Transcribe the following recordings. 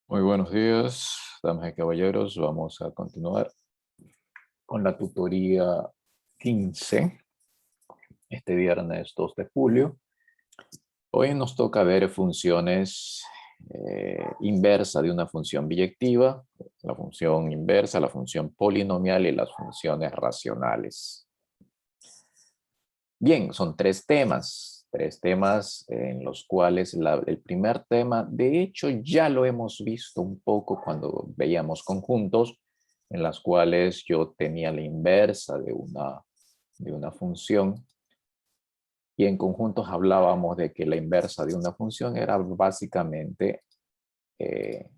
Muy buenos días, damas y caballeros. Vamos a continuar con la tutoría 15, este viernes 2 de julio. Hoy nos toca ver funciones inversa de una función biyectiva, la función inversa, la función polinomial y las funciones racionales. Bien, son tres temas en los cuales el primer tema, de hecho, ya lo hemos visto un poco cuando veíamos conjuntos, en las cuales yo tenía la inversa de una función, y en conjuntos hablábamos de que la inversa de una función era básicamente eh,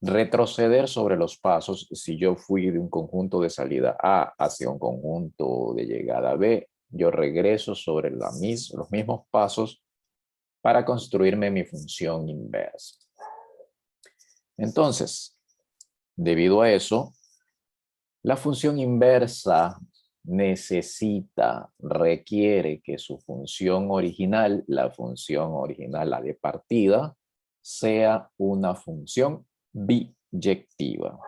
retroceder sobre los pasos. Si yo fui de un conjunto de salida A hacia un conjunto de llegada B, yo regreso sobre los mismos pasos para construirme mi función inversa. Entonces, debido a eso, la función inversa requiere que su función original, la función original, la de partida, sea una función biyectiva.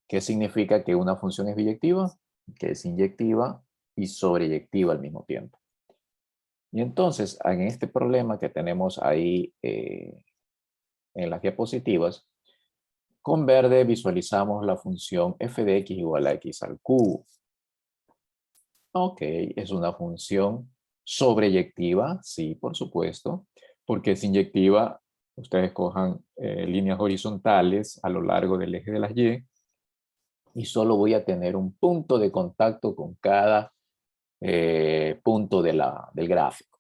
¿Qué significa que una función es biyectiva? Que es inyectiva y sobreyectiva al mismo tiempo. Y entonces, en este problema que tenemos ahí en las diapositivas, con verde visualizamos la función f de x igual a x al cubo. Ok, es una función sobreyectiva, sí, por supuesto, porque es inyectiva. Ustedes cojan líneas horizontales a lo largo del eje de las y solo voy a tener un punto de contacto con cada punto del gráfico.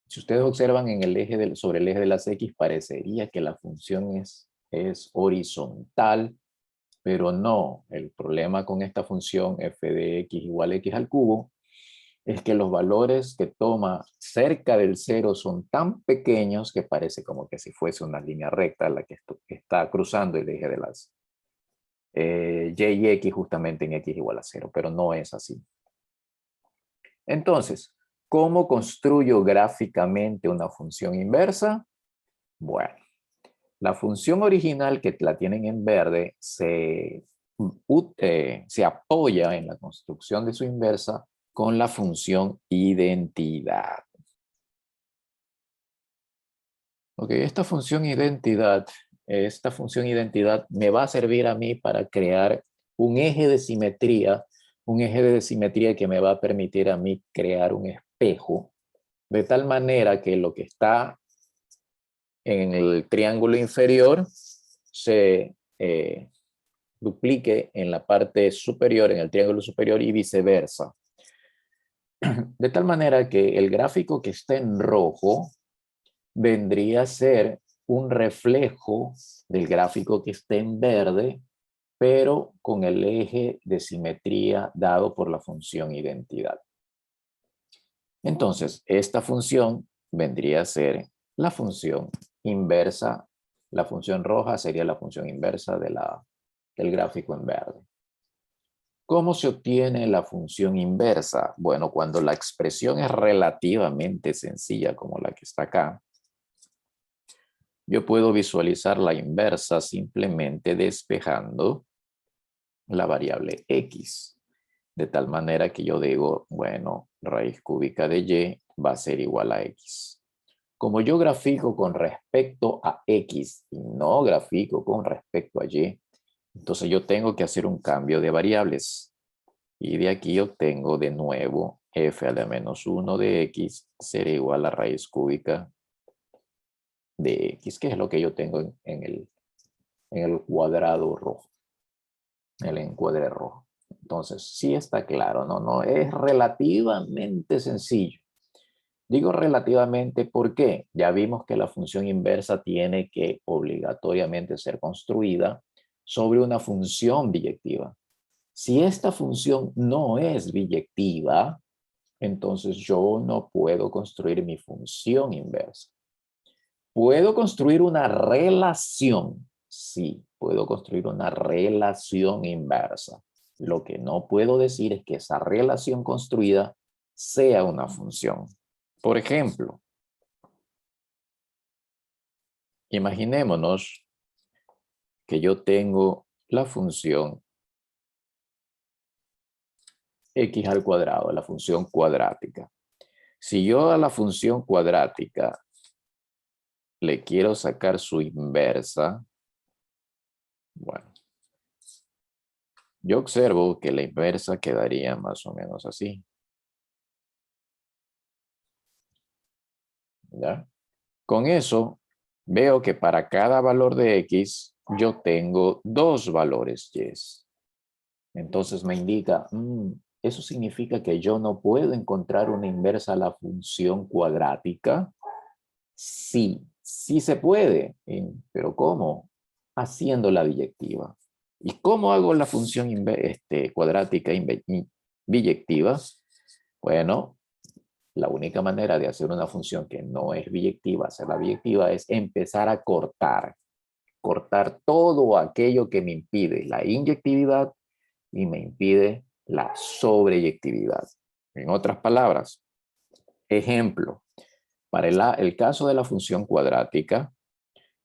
Si ustedes observan en el eje sobre el eje de las X, parecería que la función es horizontal, pero no. El problema con esta función f de x igual a x al cubo es que los valores que toma cerca del cero son tan pequeños que parece como que si fuese una línea recta la que está cruzando el eje de las y y x justamente en x igual a 0, pero no es así. Entonces, ¿cómo construyo gráficamente una función inversa? Bueno, la función original que la tienen en verde se apoya en la construcción de su inversa con la función identidad. Ok, esta función identidad me va a servir a mí para crear un eje de simetría que me va a permitir a mí crear un espejo, de tal manera que lo que está en el triángulo inferior se duplique en la parte superior, en el triángulo superior y viceversa. De tal manera que el gráfico que está en rojo vendría a ser un reflejo del gráfico que está en verde, pero con el eje de simetría dado por la función identidad. Entonces, esta función vendría a ser la función inversa. La función roja sería la función inversa del gráfico en verde. ¿Cómo se obtiene la función inversa? Bueno, cuando la expresión es relativamente sencilla, como la que está acá, yo puedo visualizar la inversa simplemente despejando la variable x. De tal manera que yo digo, bueno, raíz cúbica de y va a ser igual a x. Como yo grafico con respecto a x y no grafico con respecto a y, entonces yo tengo que hacer un cambio de variables. Y de aquí obtengo de nuevo f a la menos 1 de x será igual a raíz cúbica de x, que es lo que yo tengo en el cuadrado rojo, en el encuadre rojo. Entonces, sí está claro, ¿no? Es relativamente sencillo. Digo relativamente porque ya vimos que la función inversa tiene que obligatoriamente ser construida sobre una función biyectiva. Si esta función no es biyectiva, entonces yo no puedo construir mi función inversa. ¿Puedo construir una relación? Sí, puedo construir una relación inversa. Lo que no puedo decir es que esa relación construida sea una función. Por ejemplo, Imaginémonos que yo tengo la función x al cuadrado, la función cuadrática. Si yo a la función cuadrática le quiero sacar su inversa, bueno, yo observo que la inversa quedaría más o menos así. ¿Ya? Con eso, veo que para cada valor de x, yo tengo dos valores y. Entonces me indica, eso significa que yo no puedo encontrar una inversa a la función cuadrática. Sí, sí se puede, pero ¿cómo? Haciendo la biyectiva. ¿Y cómo hago la función cuadrática biyectiva? Bueno, la única manera de hacer una función que no es biyectiva, hacerla biyectiva, es empezar a cortar todo aquello que me impide la inyectividad y me impide la sobreyectividad. En otras palabras, ejemplo, para el caso de la función cuadrática,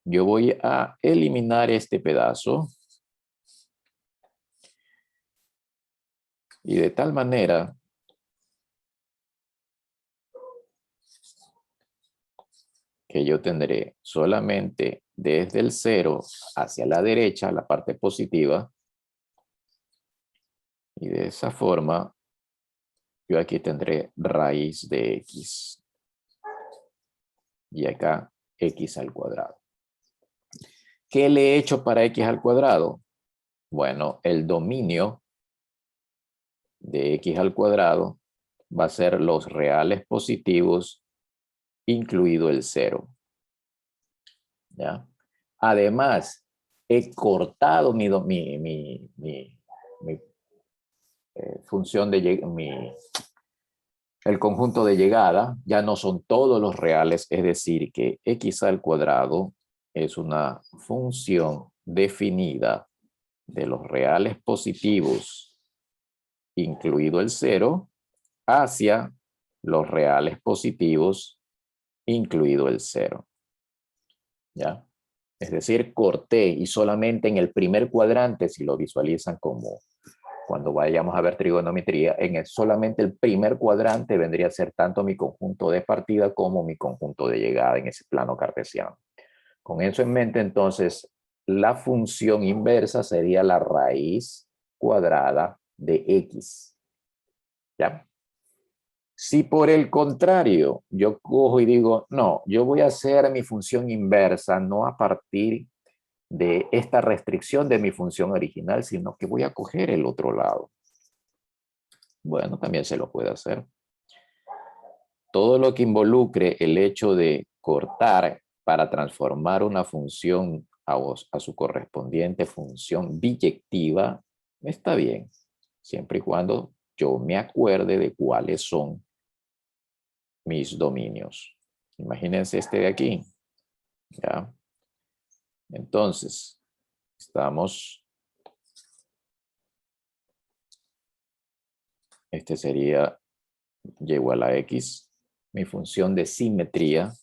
yo voy a eliminar este pedazo y de tal manera que yo tendré solamente desde el 0 hacia la derecha, la parte positiva, y de esa forma yo aquí tendré raíz de x y acá x al cuadrado. ¿Qué le he hecho para x al cuadrado? Bueno, el dominio de x al cuadrado va a ser los reales positivos, incluido el 0. ¿Ya? Además, he cortado función de el conjunto de llegada, ya no son todos los reales, es decir, que x al cuadrado es una función definida de los reales positivos, incluido el 0, hacia los reales positivos, incluido el 0. ¿Ya? Es decir, corté y solamente en el primer cuadrante, si lo visualizan como cuando vayamos a ver trigonometría, solamente el primer cuadrante vendría a ser tanto mi conjunto de partida como mi conjunto de llegada en ese plano cartesiano. Con eso en mente, entonces, la función inversa sería la raíz cuadrada de x. ¿Ya? Si por el contrario yo cojo y digo, no, yo voy a hacer mi función inversa no a partir de esta restricción de mi función original, sino que voy a coger el otro lado. Bueno, también se lo puede hacer. Todo lo que involucre el hecho de cortar para transformar una función a su correspondiente función biyectiva, está bien, siempre y cuando yo me acuerde de cuáles son mis dominios. Imagínense este de aquí. ¿Ya? Entonces, este sería y igual a x. Mi función de simetría,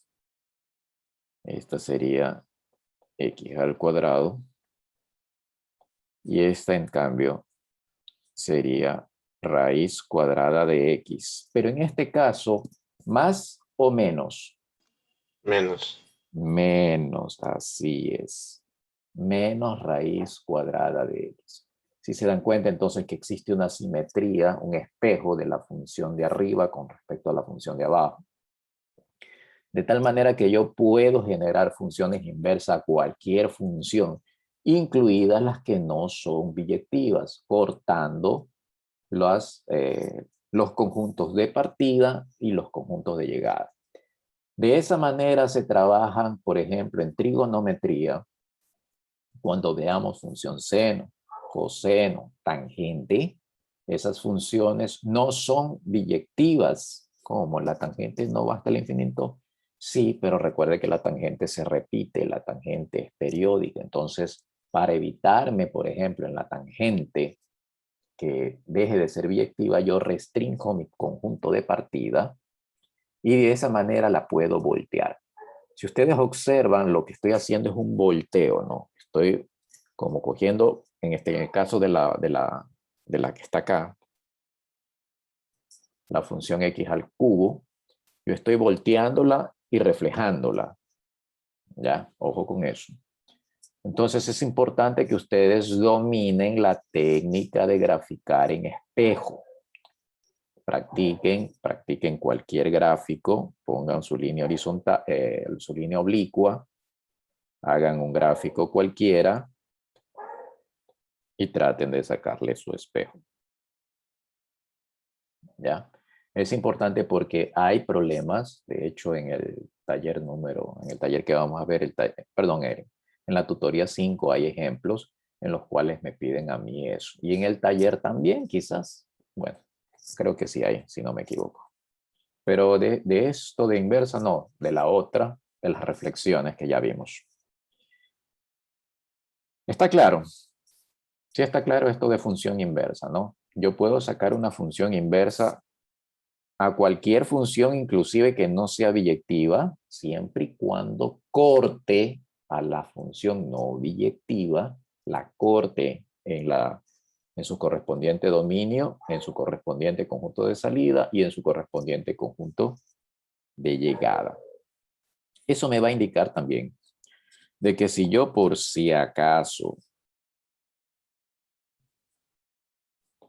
esta sería x al cuadrado. Y esta, en cambio, sería raíz cuadrada de x. Pero en este caso, ¿más o menos? Menos. Menos, así es. Menos raíz cuadrada de x. Si se dan cuenta entonces que existe una simetría, un espejo de la función de arriba con respecto a la función de abajo. De tal manera que yo puedo generar funciones inversas a cualquier función, incluidas las que no son biyectivas, cortando los conjuntos de partida y los conjuntos de llegada. De esa manera se trabajan, por ejemplo, en trigonometría, cuando veamos función seno, coseno, tangente, esas funciones no son biyectivas, como la tangente no va hasta el infinito. Sí, pero recuerde que la tangente se repite, la tangente es periódica. Entonces, para evitarme, por ejemplo, en la tangente que deje de ser biyectiva, yo restringo mi conjunto de partida y de esa manera la puedo voltear. Si ustedes observan, lo que estoy haciendo es un volteo, ¿no? Estoy como cogiendo, en el caso de la que está acá, la función x al cubo, yo estoy volteándola y reflejándola. ¿Ya? Ojo con eso. Entonces es importante que ustedes dominen la técnica de graficar en espejo. Practiquen cualquier gráfico, pongan su línea horizontal, su línea oblicua, hagan un gráfico cualquiera y traten de sacarle su espejo. ¿Ya? Es importante porque hay problemas, de hecho en el taller que vamos a ver, en la tutoría 5 hay ejemplos en los cuales me piden a mí eso. Y en el taller también quizás, bueno, creo que sí hay, si no me equivoco. Pero de esto de inversa, no, de la otra, de las reflexiones que ya vimos. ¿Está claro? Sí está claro esto de función inversa, ¿no? Yo puedo sacar una función inversa a cualquier función, inclusive que no sea biyectiva, siempre y cuando corte a la función no biyectiva, la corte en su correspondiente dominio, en su correspondiente conjunto de salida y en su correspondiente conjunto de llegada. Eso me va a indicar también de que si yo por si acaso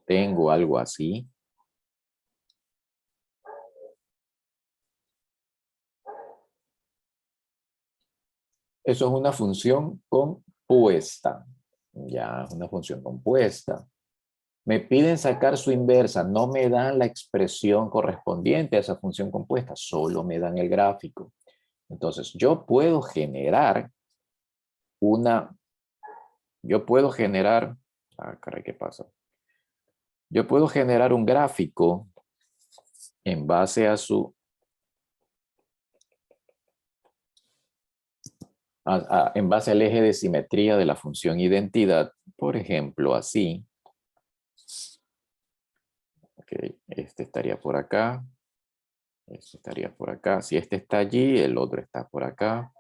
tengo algo así, eso es una función compuesta. Ya, es una función compuesta. Me piden sacar su inversa, no me dan la expresión correspondiente a esa función compuesta, solo me dan el gráfico. Entonces, yo puedo generar, caray, ¿qué pasa? Yo puedo generar un gráfico en base a en base al eje de simetría de la función identidad, por ejemplo, así. Okay, este estaría por acá. Este estaría por acá. Si este está allí, el otro está por acá.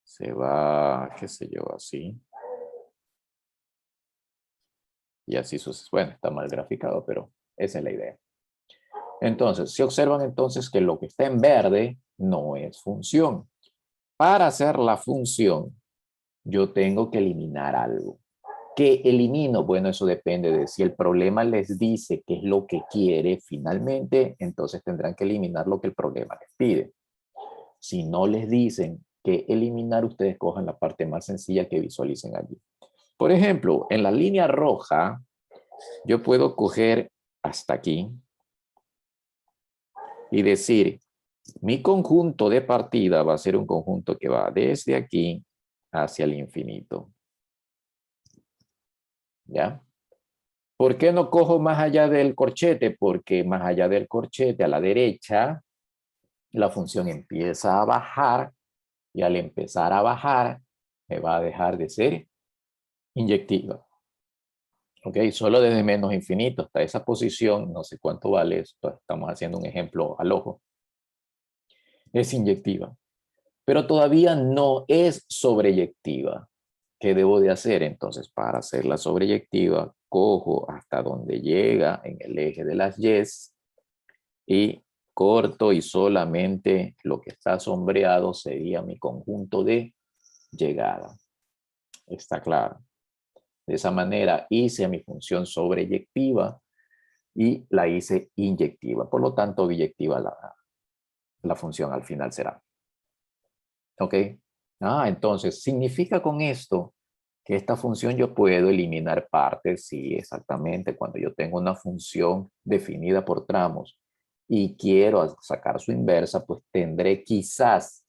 Se va, qué sé yo, así. Y así sucede. Bueno, está mal graficado, pero esa es la idea. Entonces, si observan entonces que lo que está en verde no es función. Para hacer la función, yo tengo que eliminar algo. ¿Qué elimino? Bueno, eso depende de si el problema les dice qué es lo que quiere finalmente, entonces tendrán que eliminar lo que el problema les pide. Si no les dicen qué eliminar, ustedes cojan la parte más sencilla que visualicen allí. Por ejemplo, en la línea roja, yo puedo coger hasta aquí y decir, mi conjunto de partida va a ser un conjunto que va desde aquí hacia el infinito. ¿Ya? ¿Por qué no cojo más allá del corchete? Porque más allá del corchete, a la derecha, la función empieza a bajar y al empezar a bajar, me va a dejar de ser inyectiva. ¿Ok? Solo desde menos infinito hasta esa posición, no sé cuánto vale esto, estamos haciendo un ejemplo al ojo, es inyectiva. Pero todavía no es sobreyectiva. ¿Qué debo de hacer? Entonces, para hacerla sobreyectiva, cojo hasta donde llega en el eje de las yes y corto y solamente lo que está sombreado sería mi conjunto de llegada. Está claro. De esa manera hice mi función sobreyectiva y la hice inyectiva. Por lo tanto, biyectiva la función al final será. ¿Ok? Entonces, ¿significa con esto que esta función yo puedo eliminar partes? Sí, exactamente. Cuando yo tengo una función definida por tramos y quiero sacar su inversa, pues tendré quizás,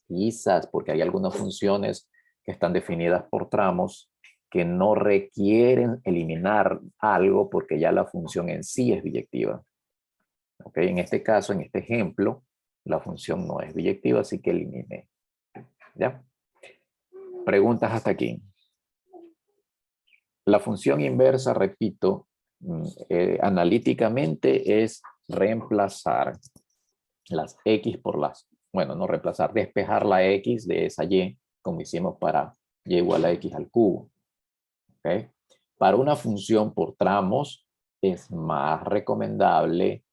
porque hay algunas funciones que están definidas por tramos que no requieren eliminar algo porque ya la función en sí es biyectiva. ¿Ok? En este caso, en este ejemplo, la función no es biyectiva, así que eliminé. ¿Ya? Preguntas hasta aquí. La función inversa, repito, analíticamente es reemplazar las x por las bueno, no reemplazar, despejar la x de esa y, como hicimos para y igual a x al cubo. ¿Okay? Para una función por tramos, es más recomendable,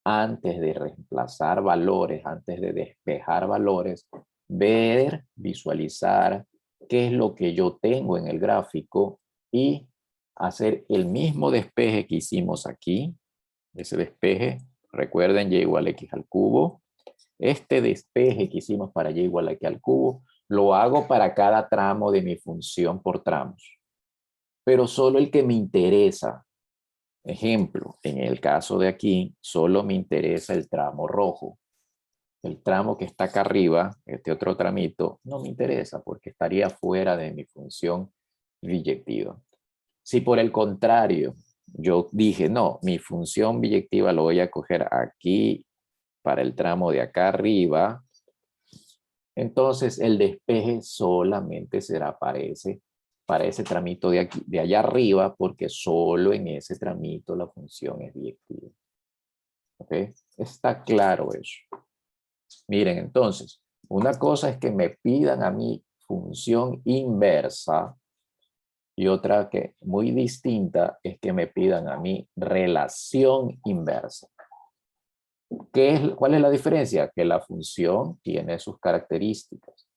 antes de reemplazar valores, antes de despejar valores, ver, visualizar qué es lo que yo tengo en el gráfico y hacer el mismo despeje que hicimos aquí. Ese despeje, recuerden, y igual a x al cubo. Este despeje que hicimos para y igual a x al cubo, lo hago para cada tramo de mi función por tramos, pero solo el que me interesa. Ejemplo, en el caso de aquí, solo me interesa el tramo rojo. El tramo que está acá arriba, este otro tramito, no me interesa porque estaría fuera de mi función biyectiva. Si por el contrario, yo dije, no, mi función biyectiva lo voy a coger aquí para el tramo de acá arriba, entonces el despeje solamente será para ese tramito de, aquí, de allá arriba, porque solo en ese tramito la función es biyectiva. ¿Ok? Está claro eso. Miren, entonces, una cosa es que me pidan a mí función inversa y otra que muy distinta es que me pidan a mí relación inversa. ¿Cuál es la diferencia? Que la función tiene sus características.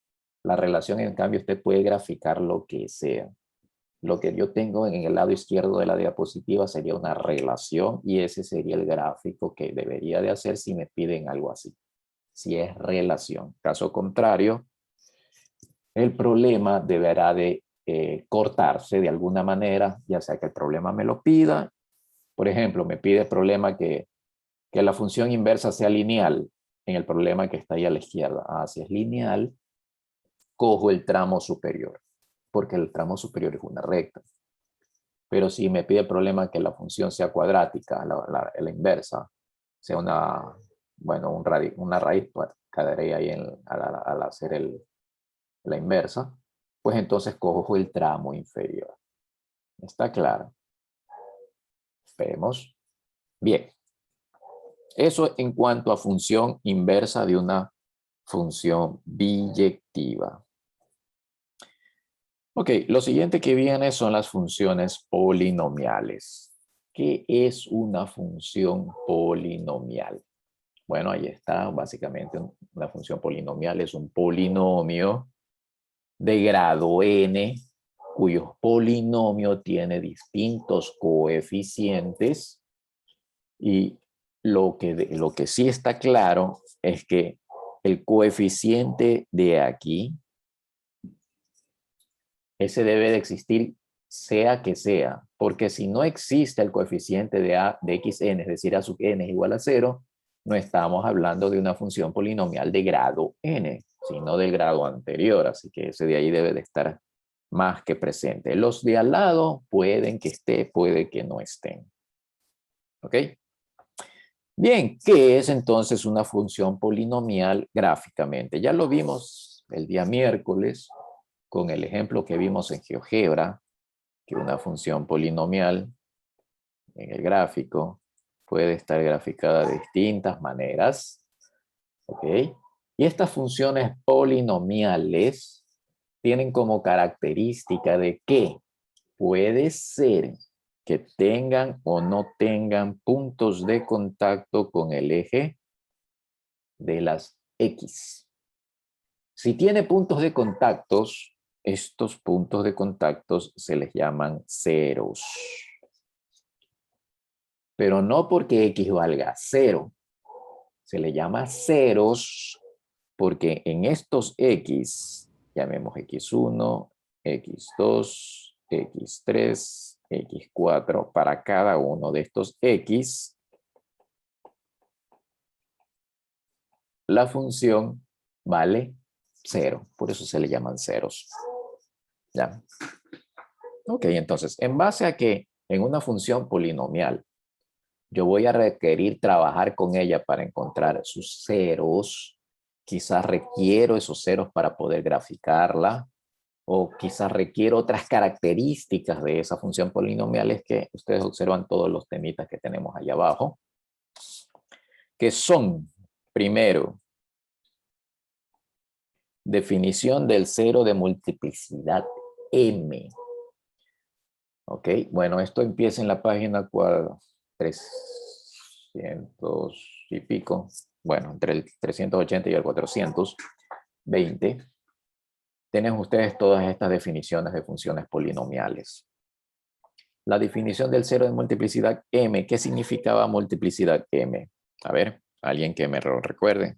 La relación, en cambio, usted puede graficar lo que sea. Lo que yo tengo en el lado izquierdo de la diapositiva sería una relación y ese sería el gráfico que debería de hacer si me piden algo así. Si es relación. Caso contrario, el problema deberá de cortarse de alguna manera, ya sea que el problema me lo pida. Por ejemplo, me pide el problema que la función inversa sea lineal en el problema que está ahí a la izquierda. Si es lineal, cojo el tramo superior, porque el tramo superior es una recta. Pero si me pide el problema que la función sea cuadrática, la inversa, sea una raíz, pues quedaría ahí al hacer la inversa, pues entonces cojo el tramo inferior. ¿Está claro? Vemos. Bien. Eso en cuanto a función inversa de una función biyectiva. Ok, lo siguiente que viene son las funciones polinomiales. ¿Qué es una función polinomial? Bueno, ahí está, básicamente una función polinomial es un polinomio de grado n, cuyo polinomio tiene distintos coeficientes y lo que sí está claro es que el coeficiente de aquí, ese debe de existir sea que sea, porque si no existe el coeficiente de xn, es decir, a sub n es igual a 0, no estamos hablando de una función polinomial de grado n, sino del grado anterior, así que ese de ahí debe de estar más que presente. Los de al lado pueden que esté, puede que no estén. ¿Ok? Bien, ¿qué es entonces una función polinomial gráficamente? Ya lo vimos el día miércoles con el ejemplo que vimos en GeoGebra, que una función polinomial en el gráfico puede estar graficada de distintas maneras. ¿Ok? Y estas funciones polinomiales tienen como característica de que puede ser que tengan o no tengan puntos de contacto con el eje de las X. Si tiene puntos de contactos, estos puntos de contactos se les llaman ceros. Pero no porque X valga 0. Se le llama ceros porque en estos X, llamemos X1, X2, X3, X4, para cada uno de estos X, la función vale 0. Por eso se le llaman ceros. ¿Ya? Ok, entonces, en base a que en una función polinomial yo voy a requerir trabajar con ella para encontrar sus ceros, quizás requiero esos ceros para poder graficarla, o quizás requiero otras características de esa función polinomial, es que ustedes observan todos los temitas que tenemos allá abajo, que son, primero, Definición del cero de multiplicidad m. Ok, bueno, esto empieza en la página 300 y pico. Bueno, entre el 380 y el 420. Tienen ustedes todas estas definiciones de funciones polinomiales. La definición del cero de multiplicidad m. ¿Qué significaba multiplicidad m? A ver, alguien que me lo recuerde.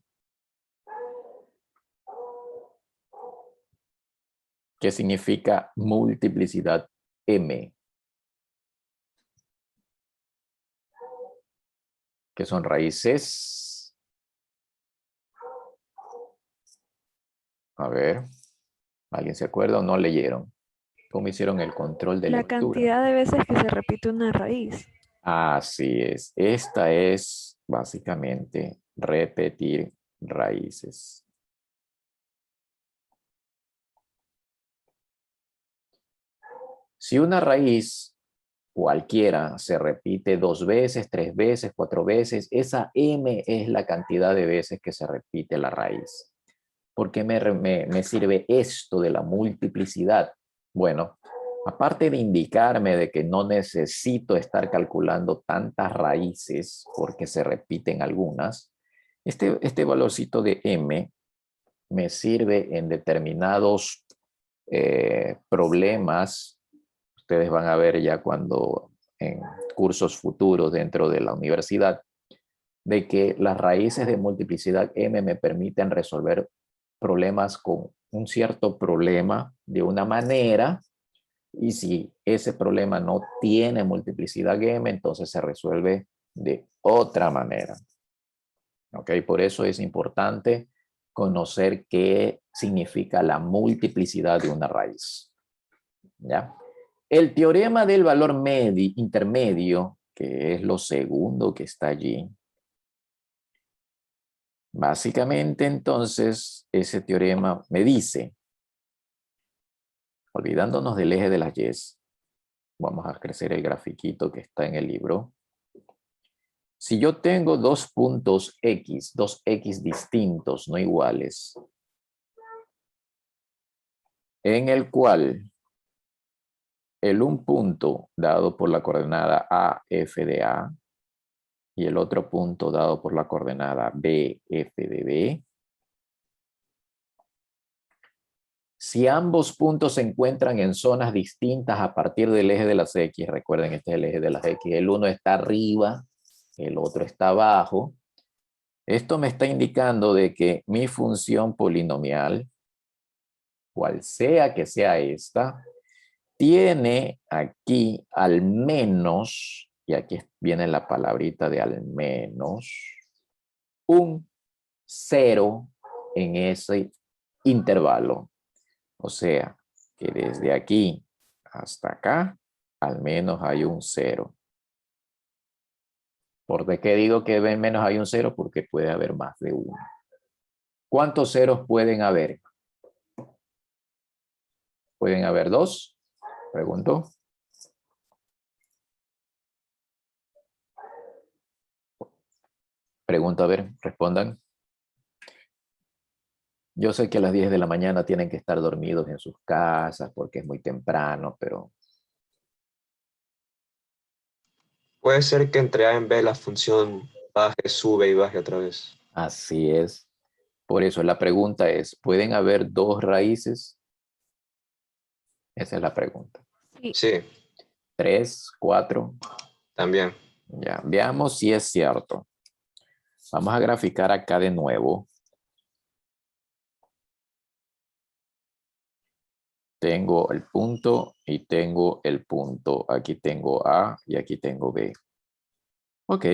¿Qué significa multiplicidad m? ¿Qué son raíces? A ver, ¿alguien se acuerda o no leyeron? ¿Cómo hicieron el control de La lectura? cantidad de veces que se repite una raíz. Así es. Esta es básicamente repetir raíces. Si una raíz cualquiera se repite 2 veces, 3 veces, 4 veces, esa m es la cantidad de veces que se repite la raíz. ¿Por qué me sirve esto de la multiplicidad? Bueno, aparte de indicarme de que no necesito estar calculando tantas raíces porque se repiten algunas, este valorcito de m me sirve en determinados problemas. Ustedes van a ver ya cuando en cursos futuros dentro de la universidad, de que las raíces de multiplicidad m me permiten resolver problemas con un cierto problema de una manera, y si ese problema no tiene multiplicidad m, entonces se resuelve de otra manera. ¿Ok? Por eso es importante conocer qué significa la multiplicidad de una raíz. ¿Ya? El teorema del valor intermedio, que es lo segundo que está allí, básicamente entonces ese teorema me dice, olvidándonos del eje de las y, vamos a crecer el grafiquito que está en el libro. Si yo tengo dos puntos x, dos x distintos, no iguales, en el cual el un punto dado por la coordenada a, f de a, y el otro punto dado por la coordenada b, f de b, si ambos puntos se encuentran en zonas distintas a partir del eje de las x, recuerden, este es el eje de las x, el uno está arriba, el otro está abajo, esto me está indicando de que mi función polinomial, cual sea que sea esta, tiene aquí al menos, y aquí viene la palabrita de al menos, un 0 en ese intervalo. O sea, que desde aquí hasta acá, al menos hay un 0. ¿Por qué digo que al menos hay un 0? Porque puede haber más de uno. ¿Cuántos ceros pueden haber? ¿Pueden haber 2? Pregunto. Pregunto, a ver, respondan. Yo sé que a las 10 de la mañana tienen que estar dormidos en sus casas porque es muy temprano, pero Puede ser que entre A en B la función baje, sube y baje otra vez. así es. Por eso la pregunta es, ¿pueden haber 2 raíces? Esa es la pregunta. Sí. Sí, 3, 4. también. Ya, veamos si es cierto. Vamos a graficar acá de nuevo. Tengo el punto y tengo el punto. Aquí tengo A y aquí tengo B. Ok.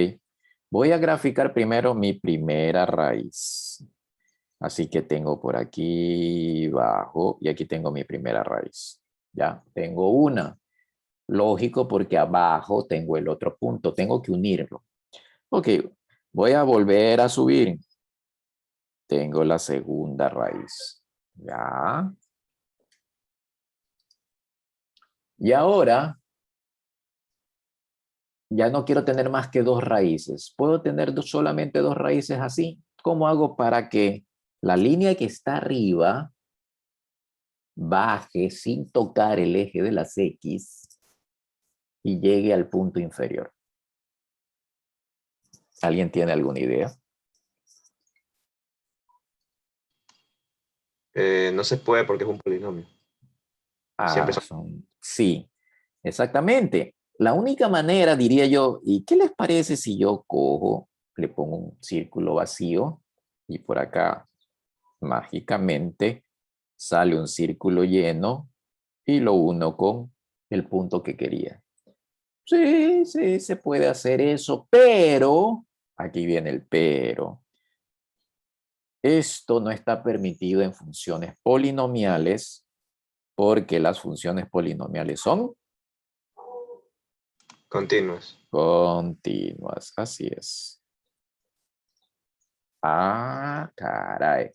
Voy a graficar primero mi primera raíz. Así que tengo por aquí abajo y aquí tengo mi primera raíz. Ya, tengo una. Lógico porque abajo tengo el otro punto. Tengo que unirlo. Ok, voy a volver a subir. Tengo la segunda raíz. Ya. Y ahora ya no quiero tener más que 2 raíces. ¿Puedo tener solamente 2 raíces así? ¿Cómo hago para que la línea que está arriba baje sin tocar el eje de las X y llegue al punto inferior. ¿Alguien tiene alguna idea? No se puede porque es un polinomio. Siempre Sí, exactamente. La única manera, diría yo, ¿y qué les parece si yo cojo, le pongo un círculo vacío y por acá mágicamente sale un círculo lleno y lo uno con el punto que quería? Sí, sí, se puede hacer eso, pero, aquí viene el pero, esto no está permitido en funciones polinomiales porque las funciones polinomiales son continuas. continuas, así es. Ah, caray.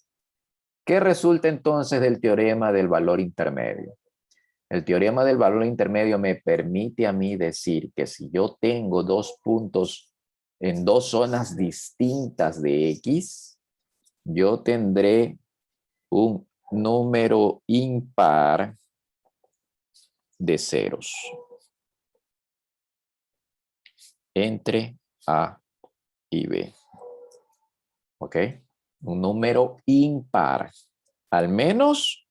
¿Qué resulta entonces del teorema del valor intermedio? El teorema del valor intermedio me permite a mí decir que si yo tengo dos puntos en dos zonas distintas de X, yo tendré un número impar de ceros entre A y B. ¿Ok? Un número impar. Al menos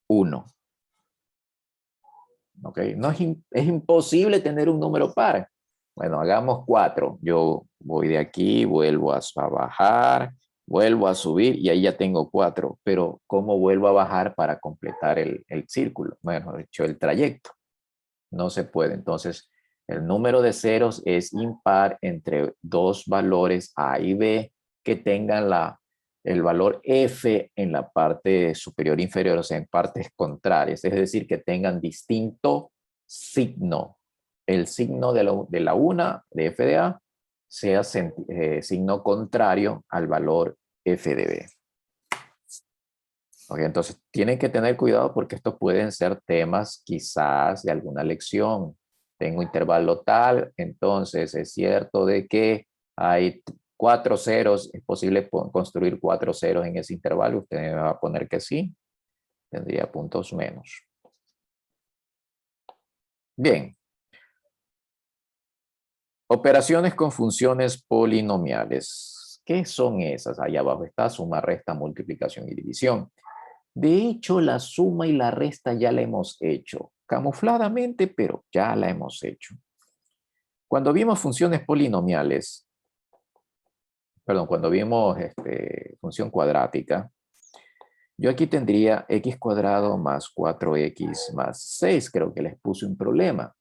1. ¿Ok? No es imposible tener un número par. Bueno, hagamos 4. Yo voy de aquí, vuelvo a bajar, vuelvo a subir y ahí ya tengo 4. Pero ¿cómo vuelvo a bajar para completar el círculo? Bueno, he hecho el trayecto. No se puede. Entonces, el número de ceros es impar entre dos valores A y B que tengan el valor F en la parte superior e inferior, o sea, en partes contrarias. Es decir, que tengan distinto signo. El signo de la una, de F de A, sea signo contrario al valor F de B. Okay, entonces, tienen que tener cuidado porque estos pueden ser temas quizás de alguna lección. Tengo intervalo tal, entonces es cierto de que hay 4 ceros, es posible construir 4 ceros en ese intervalo. Usted me va a poner que sí, tendría puntos menos. Bien. Operaciones con funciones polinomiales. ¿Qué son esas? Ahí abajo está suma, resta, multiplicación y división. De hecho, la suma y la resta ya la hemos hecho, camufladamente, pero ya la hemos hecho. Cuando vimos funciones polinomiales, perdón, cuando vimos función cuadrática, yo aquí tendría x cuadrado más 4x más 6, creo que les puse un problema.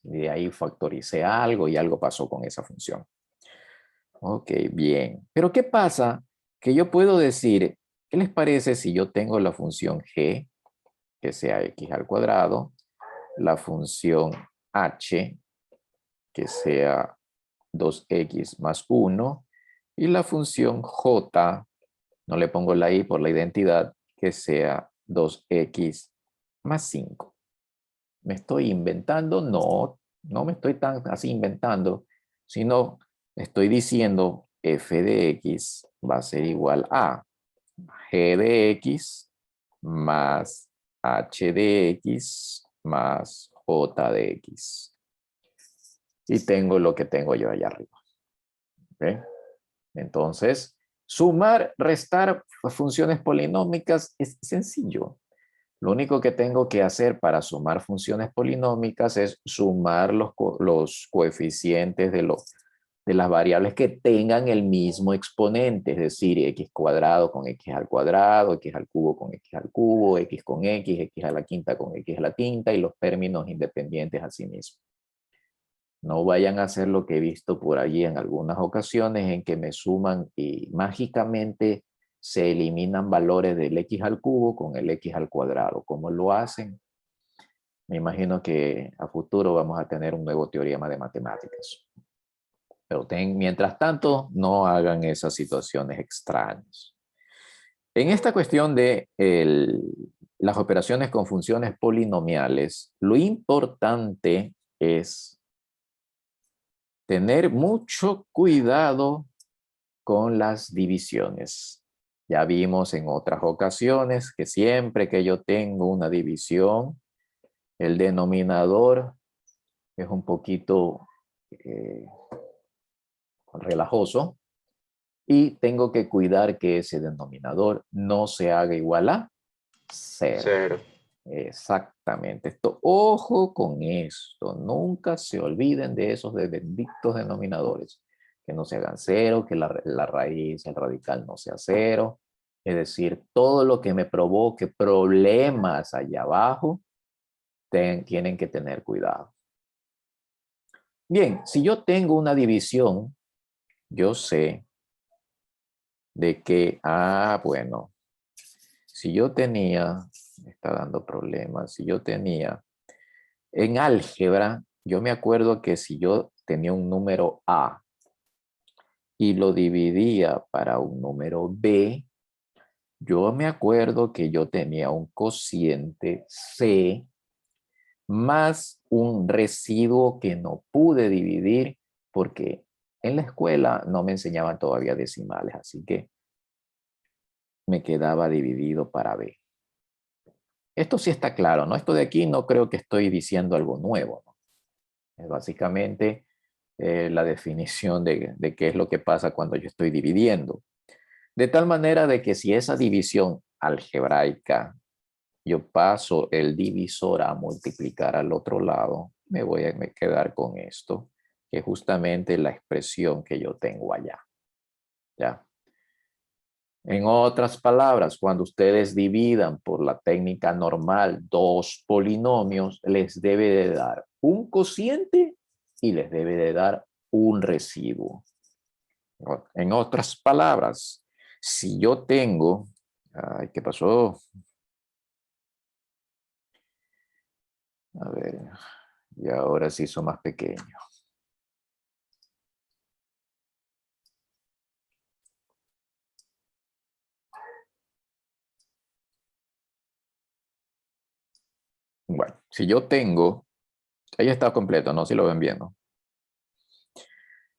Y de ahí factoricé algo y algo pasó con esa función. Ok, bien. Pero ¿qué pasa? Que yo puedo decir, ¿qué les parece si yo tengo la función g, que sea x al cuadrado, la función h, que sea 2x más 1, y la función j, no le pongo la i por la identidad, que sea 2x más 5. ¿Me estoy inventando? No, no me estoy tan así inventando, sino estoy diciendo f de x va a ser igual a g de x más h de x más j de x. Y tengo lo que tengo yo allá arriba. ¿Okay? Entonces, sumar, restar funciones polinómicas es sencillo. Lo único que tengo que hacer para sumar funciones polinómicas es sumar los coeficientes de las variables que tengan el mismo exponente, es decir, x cuadrado con x al cuadrado, x al cubo con x al cubo, x con x a la quinta con x a la quinta y los términos independientes a sí mismos. No vayan a hacer lo que he visto por allí en algunas ocasiones en que me suman y mágicamente se eliminan valores del x al cubo con el x al cuadrado. ¿Cómo lo hacen? Me imagino que a futuro vamos a tener un nuevo teorema de matemáticas. Pero mientras tanto, no hagan esas situaciones extrañas. En esta cuestión de las operaciones con funciones polinomiales, lo importante es tener mucho cuidado con las divisiones. Ya vimos en otras ocasiones que siempre que yo tengo una división, el denominador es un poquito relajoso y tengo que cuidar que ese denominador no se haga igual a 0. 0. Exactamente. Esto, ojo con esto. Nunca se olviden de esos benditos denominadores. Que no se hagan 0, que la raíz, el radical no sea 0. Es decir, todo lo que me provoque problemas allá abajo, tienen que tener cuidado. Bien, si yo tengo una división, yo sé de que, bueno, si yo tenía, me está dando problemas, si yo tenía, en álgebra, yo me acuerdo que si yo tenía un número A y lo dividía para un número B, yo me acuerdo que yo tenía un cociente C más un residuo que no pude dividir porque en la escuela no me enseñaban todavía decimales, así que me quedaba dividido para B. Esto sí está claro, ¿no? Esto de aquí no creo que estoy diciendo algo nuevo, ¿no? Es básicamente la definición de qué es lo que pasa cuando yo estoy dividiendo. De tal manera de que si esa división algebraica, yo paso el divisor a multiplicar al otro lado, me voy a quedar con esto, que es justamente la expresión que yo tengo allá. ¿Ya? En otras palabras, cuando ustedes dividan por la técnica normal dos polinomios, les debe de dar un cociente y les debe de dar un residuo. En otras palabras, si yo tengo, ay, ¿qué pasó? A ver, y ahora se hizo más pequeño. Bueno, si yo tengo, ahí está completo, ¿no? Si lo ven viendo.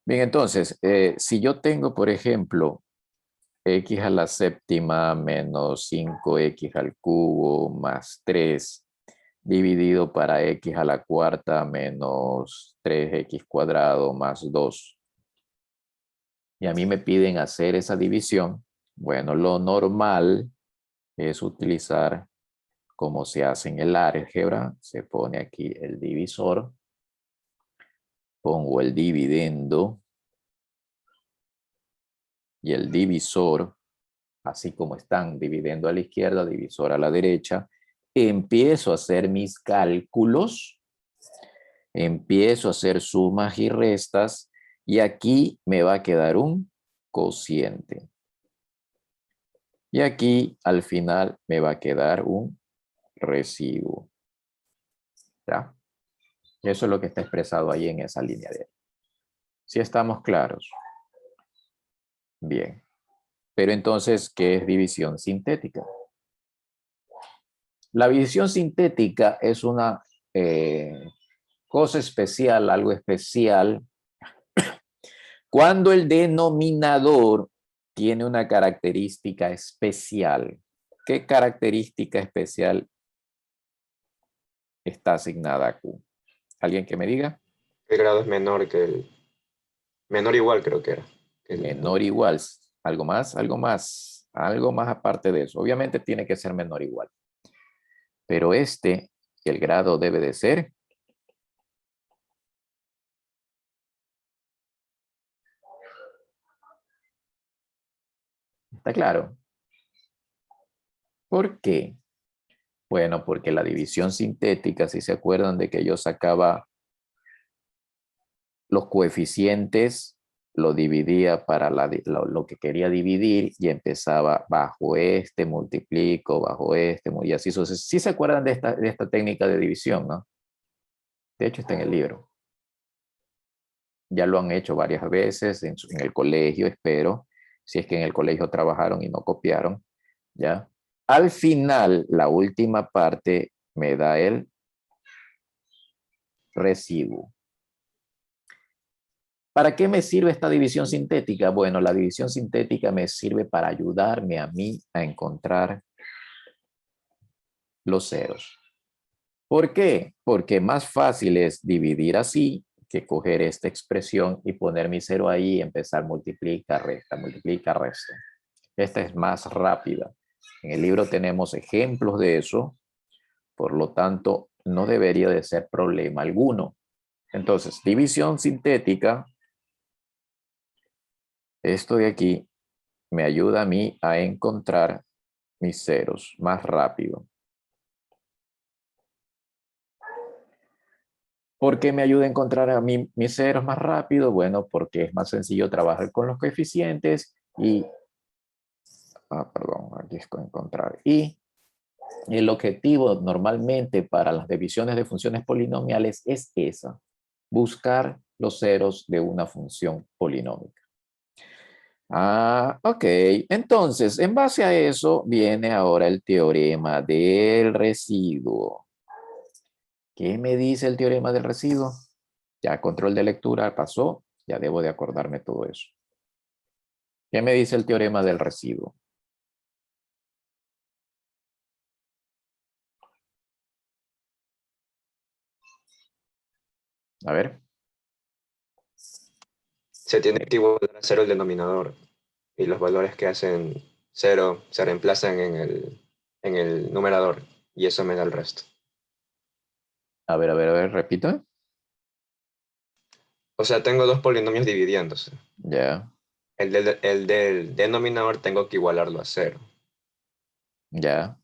Bien, entonces, si yo tengo, por ejemplo, x a la séptima menos 5x al cubo más 3 dividido para x a la cuarta menos 3x cuadrado más 2. Y a mí me piden hacer esa división. Bueno, lo normal es utilizar como se hace en el álgebra. Se pone aquí el divisor. Pongo el dividendo. Y el divisor, así como están dividiendo a la izquierda, divisor a la derecha, empiezo a hacer mis cálculos, empiezo a hacer sumas y restas, y aquí me va a quedar un cociente. Y aquí al final me va a quedar un residuo. ¿Ya? Eso es lo que está expresado ahí en esa línea de ahí. ¿Sí estamos claros? Bien. Pero entonces, ¿qué es división sintética? La división sintética es una cosa especial, algo especial, cuando el denominador tiene una característica especial. ¿Qué característica especial está asignada a Q? ¿Alguien que me diga? El grado es menor que el... Menor igual creo que era. Menor igual. Algo más, algo más, algo más aparte de eso. Obviamente tiene que ser menor igual. Pero el grado debe de ser ¿está claro? ¿Por qué? Bueno, porque la división sintética, si se acuerdan de que yo sacaba los coeficientes, lo dividía para lo que quería dividir y empezaba bajo este, multiplico, bajo este, y así sucesivamente. Sí se acuerdan de esta técnica de división, ¿no? De hecho, está en el libro. Ya lo han hecho varias veces en el colegio, espero, si es que en el colegio trabajaron y no copiaron, ¿ya? Al final, la última parte me da el residuo. ¿Para qué me sirve esta división sintética? Bueno, la división sintética me sirve para ayudarme a mí a encontrar los ceros. ¿Por qué? Porque más fácil es dividir así que coger esta expresión y poner mi cero ahí y empezar multiplica, resta, multiplica, resta. Esta es más rápida. En el libro tenemos ejemplos de eso, por lo tanto, no debería de ser problema alguno. Entonces, división sintética, esto de aquí me ayuda a mí a encontrar mis ceros más rápido. ¿Por qué me ayuda a encontrar a mí mis ceros más rápido? Bueno, porque es más sencillo trabajar con los coeficientes y, perdón, aquí es con encontrar. Y el objetivo normalmente para las divisiones de funciones polinomiales es esa, buscar los ceros de una función polinómica. Ok. Entonces, en base a eso viene ahora el teorema del residuo. ¿Qué me dice el teorema del residuo? Ya control de lectura pasó, ya debo de acordarme todo eso. ¿Qué me dice el teorema del residuo? A ver. Se tiene que igualar a cero el denominador y los valores que hacen cero se reemplazan en el numerador y eso me da el resto. A ver, repito. O sea, tengo dos polinomios dividiéndose. Ya, El del denominador tengo que igualarlo a cero ya.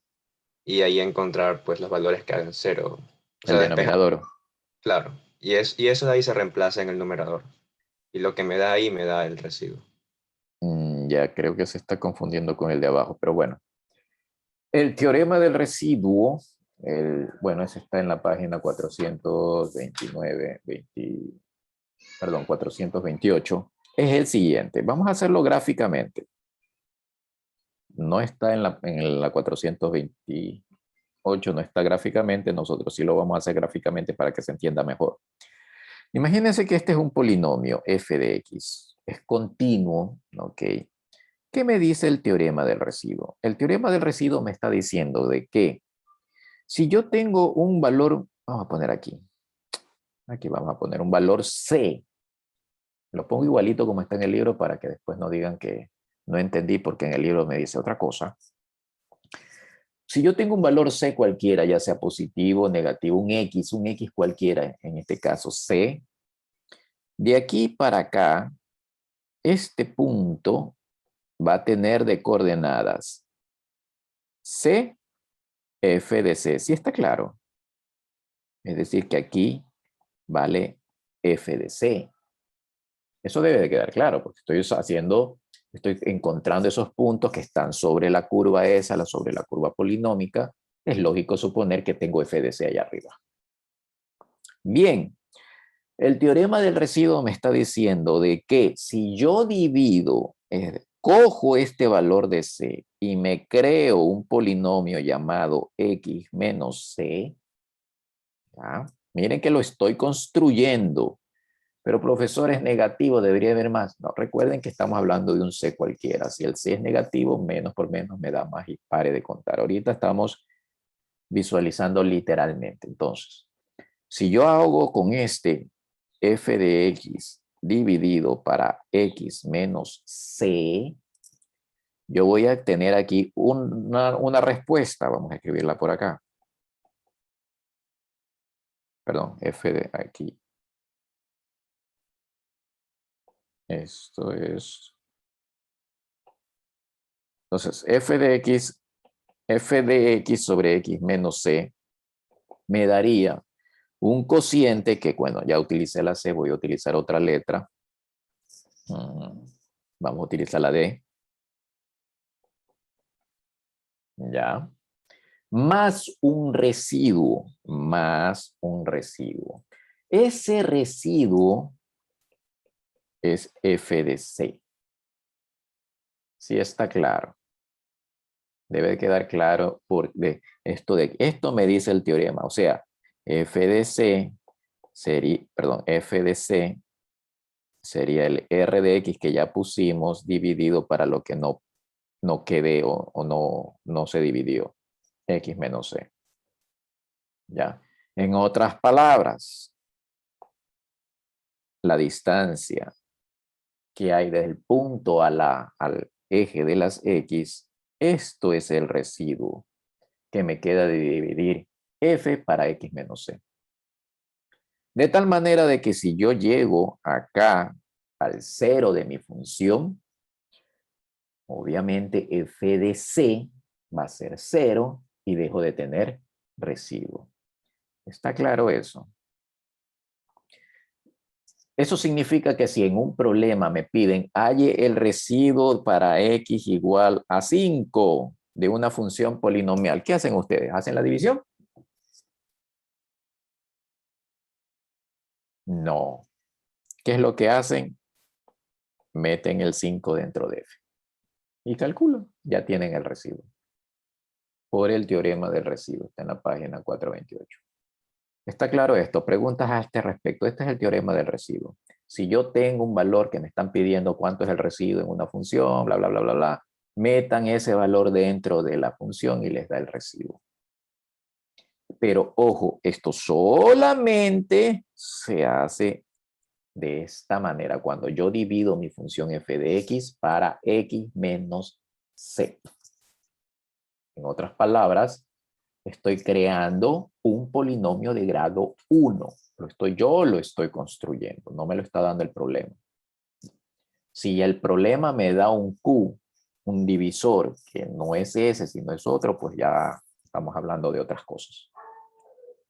y ahí encontrar pues los valores que hagan cero. O El sea, despejar, denominador. claro. Y eso de ahí se reemplaza en el numerador. Y lo que me da ahí me da el residuo. Ya creo que se está confundiendo con el de abajo, pero bueno. El teorema del residuo, bueno, ese está en la página 429, 428, es el siguiente. Vamos a hacerlo gráficamente. No está en la 428, no está gráficamente, nosotros sí lo vamos a hacer gráficamente para que se entienda mejor. Imagínense que este es un polinomio f de x, es continuo, ¿ok? ¿Qué me dice el teorema del residuo? El teorema del residuo me está diciendo de que si yo tengo un valor, vamos a poner aquí vamos a poner un valor c, lo pongo igualito como está en el libro para que después no digan que no entendí porque en el libro me dice otra cosa. Si yo tengo un valor c cualquiera, ya sea positivo, negativo, un x cualquiera, en este caso c, de aquí para acá, este punto va a tener de coordenadas c, f de c. ¿Sí está claro? Es decir, que aquí vale f de c. Eso debe de quedar claro, porque estoy encontrando esos puntos que están sobre la curva esa, sobre la curva polinómica. Es lógico suponer que tengo f de c allá arriba. Bien, el teorema del residuo me está diciendo de que si yo divido, cojo este valor de c y me creo un polinomio llamado x menos c, ¿ya? Miren que lo estoy construyendo. Pero profesor, es negativo, debería haber más. No, recuerden que estamos hablando de un C cualquiera. Si el C es negativo, menos por menos me da más y pare de contar. Ahorita estamos visualizando literalmente. Entonces, si yo hago con este f de x dividido para x menos c, yo voy a tener aquí una respuesta. Vamos a escribirla por acá. Perdón, f de aquí. Esto es... Entonces, f de x sobre x menos c me daría un cociente que, bueno, ya utilicé la c, voy a utilizar otra letra. Vamos a utilizar la d. Ya. Más un residuo, Ese residuo es f de c. Sí está claro. Debe quedar claro esto me dice el teorema. O sea, f de c sería el R de X que ya pusimos dividido para lo que no quede o no se dividió. X menos C. ¿Ya? En otras palabras, la distancia que hay desde el punto al eje de las X, esto es el residuo que me queda de dividir F para X menos C. De tal manera de que si yo llego acá al cero de mi función, obviamente F de C va a ser 0 y dejo de tener residuo. ¿Está claro eso? Eso significa que si en un problema me piden halle el residuo para X igual a 5 de una función polinomial, ¿qué hacen ustedes? ¿Hacen la división? No. ¿Qué es lo que hacen? Meten el 5 dentro de F. Y calculan. Ya tienen el residuo. Por el teorema del residuo. Está en la página 428. ¿Está claro esto? Preguntas a este respecto. Este es el teorema del residuo. Si yo tengo un valor que me están pidiendo cuánto es el residuo en una función, bla, bla, bla, bla, bla, metan ese valor dentro de la función y les da el residuo. Pero ojo, esto solamente se hace de esta manera cuando yo divido mi función f de x para x menos c. En otras palabras, estoy creando un polinomio de grado 1. Yo lo estoy construyendo, no me lo está dando el problema. Si el problema me da un Q, un divisor, que no es ese, sino es otro, pues ya estamos hablando de otras cosas.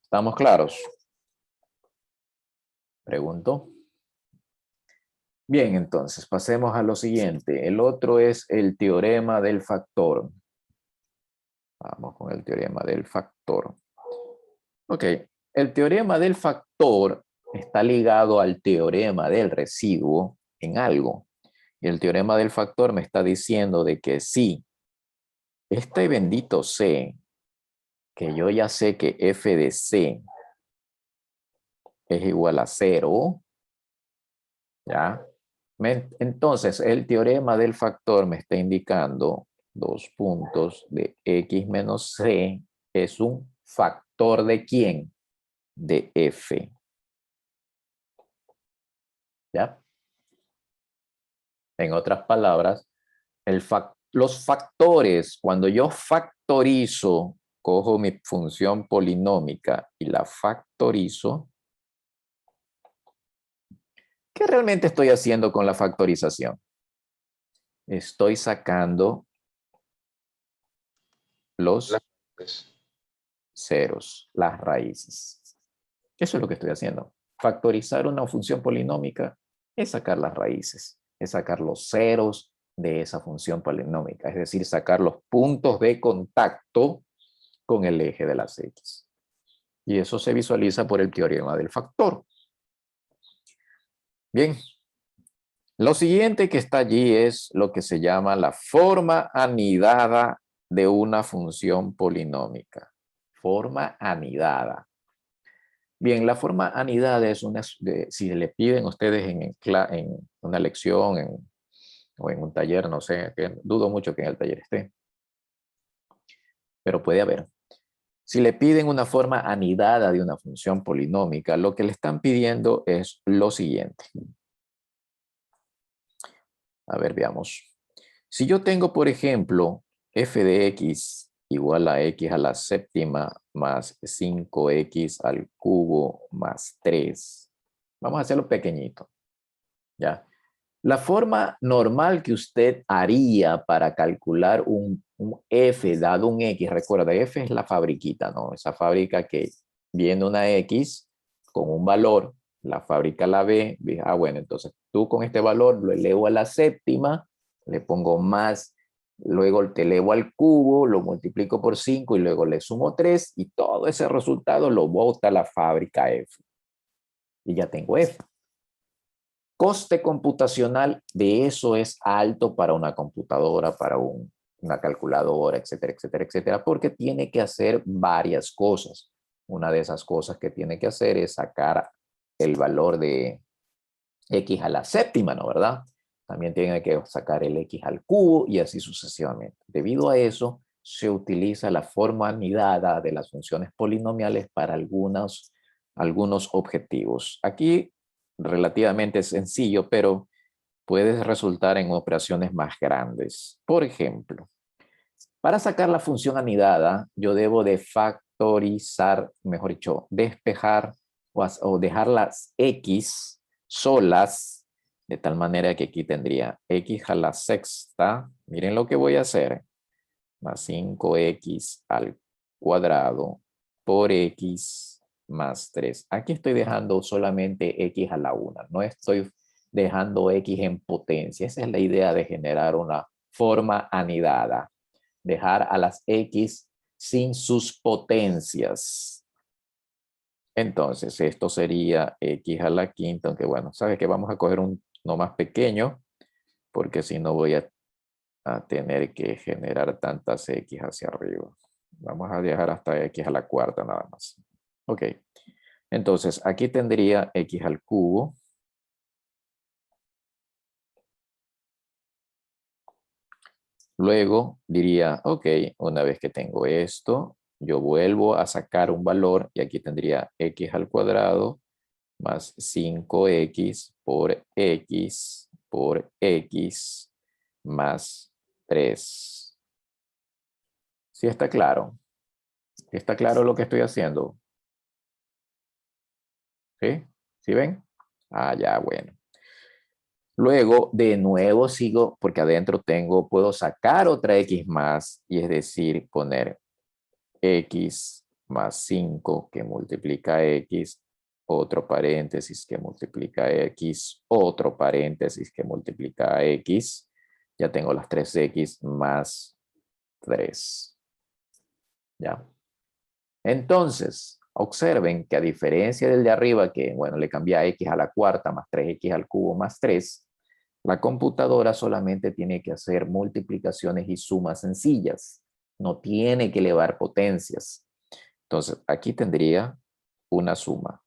¿Estamos claros? Pregunto. Bien, entonces pasemos a lo siguiente. El otro es el teorema del factor. Vamos con el teorema del factor. Ok, el teorema del factor está ligado al teorema del residuo en algo. Y el teorema del factor me está diciendo de que si este bendito C, que yo ya sé que f de C es igual a 0, ¿ya? Entonces, el teorema del factor me está indicando 2 puntos de x menos c es un factor ¿de quién? De f. ¿Ya? En otras palabras, los factores, cuando yo factorizo, cojo mi función polinómica y la factorizo, ¿qué realmente estoy haciendo con la factorización? Estoy sacando los ceros, las raíces. Eso es lo que estoy haciendo. Factorizar una función polinómica es sacar las raíces, es sacar los ceros de esa función polinómica, es decir, sacar los puntos de contacto con el eje de las X. Y eso se visualiza por el teorema del factor. Bien. Lo siguiente que está allí es lo que se llama la forma anidada de una función polinómica. Forma anidada. Bien, la forma anidada es si le piden ustedes en una lección o en un taller, no sé, dudo mucho que en el taller esté, pero puede haber. Si le piden una forma anidada de una función polinómica, lo que le están pidiendo es lo siguiente. A ver, veamos. Si yo tengo, por ejemplo, f de x igual a x a la séptima más 5x al cubo más 3. Vamos a hacerlo pequeñito. ¿Ya? La forma normal que usted haría para calcular un f dado un x, recuerda, f es la fabriquita, ¿no? Esa fábrica que viene una x con un valor, la fábrica la ve, bueno, entonces tú con este valor lo elevo a la séptima, le pongo más, luego te elevo al cubo, lo multiplico por 5 y luego le sumo 3 y todo ese resultado lo bota la fábrica f. Y ya tengo f. Coste computacional de eso es alto para una computadora, para una calculadora, etcétera, etcétera, etcétera, porque tiene que hacer varias cosas. Una de esas cosas que tiene que hacer es sacar el valor de X a la séptima, ¿no? ¿Verdad? También tiene que sacar el X al cubo y así sucesivamente. Debido a eso, se utiliza la forma anidada de las funciones polinomiales para algunos objetivos. Aquí relativamente sencillo, pero puede resultar en operaciones más grandes. Por ejemplo, para sacar la función anidada, yo debo de factorizar, mejor dicho, despejar o dejar las X solas, de tal manera que aquí tendría X a la sexta. Miren lo que voy a hacer. Más 5X al cuadrado por X más 3. Aquí estoy dejando solamente X a la una. No estoy dejando X en potencia. Esa es la idea de generar una forma anidada. Dejar a las X sin sus potencias. Entonces, esto sería X a la quinta, aunque bueno, sabes que vamos a coger uno más pequeño, porque si no voy a tener que generar tantas X hacia arriba. Vamos a dejar hasta X a la cuarta nada más. Ok. Entonces, aquí tendría X al cubo. Luego diría, ok, una vez que tengo esto, yo vuelvo a sacar un valor y aquí tendría X al cuadrado más 5X por X más 3. ¿Sí está claro? ¿Está claro lo que estoy haciendo? ¿Sí? ¿Sí ven? Ah, ya, bueno. Luego, de nuevo sigo, porque adentro puedo sacar otra X más, y es decir, poner X más 5 que multiplica X, otro paréntesis que multiplica X, otro paréntesis que multiplica X. Ya tengo las 3X más 3. ¿Ya? Entonces, observen que a diferencia del de arriba, que bueno, le cambia a X a la cuarta más 3X al cubo más 3, la computadora solamente tiene que hacer multiplicaciones y sumas sencillas. No tiene que elevar potencias. Entonces, aquí tendría una suma.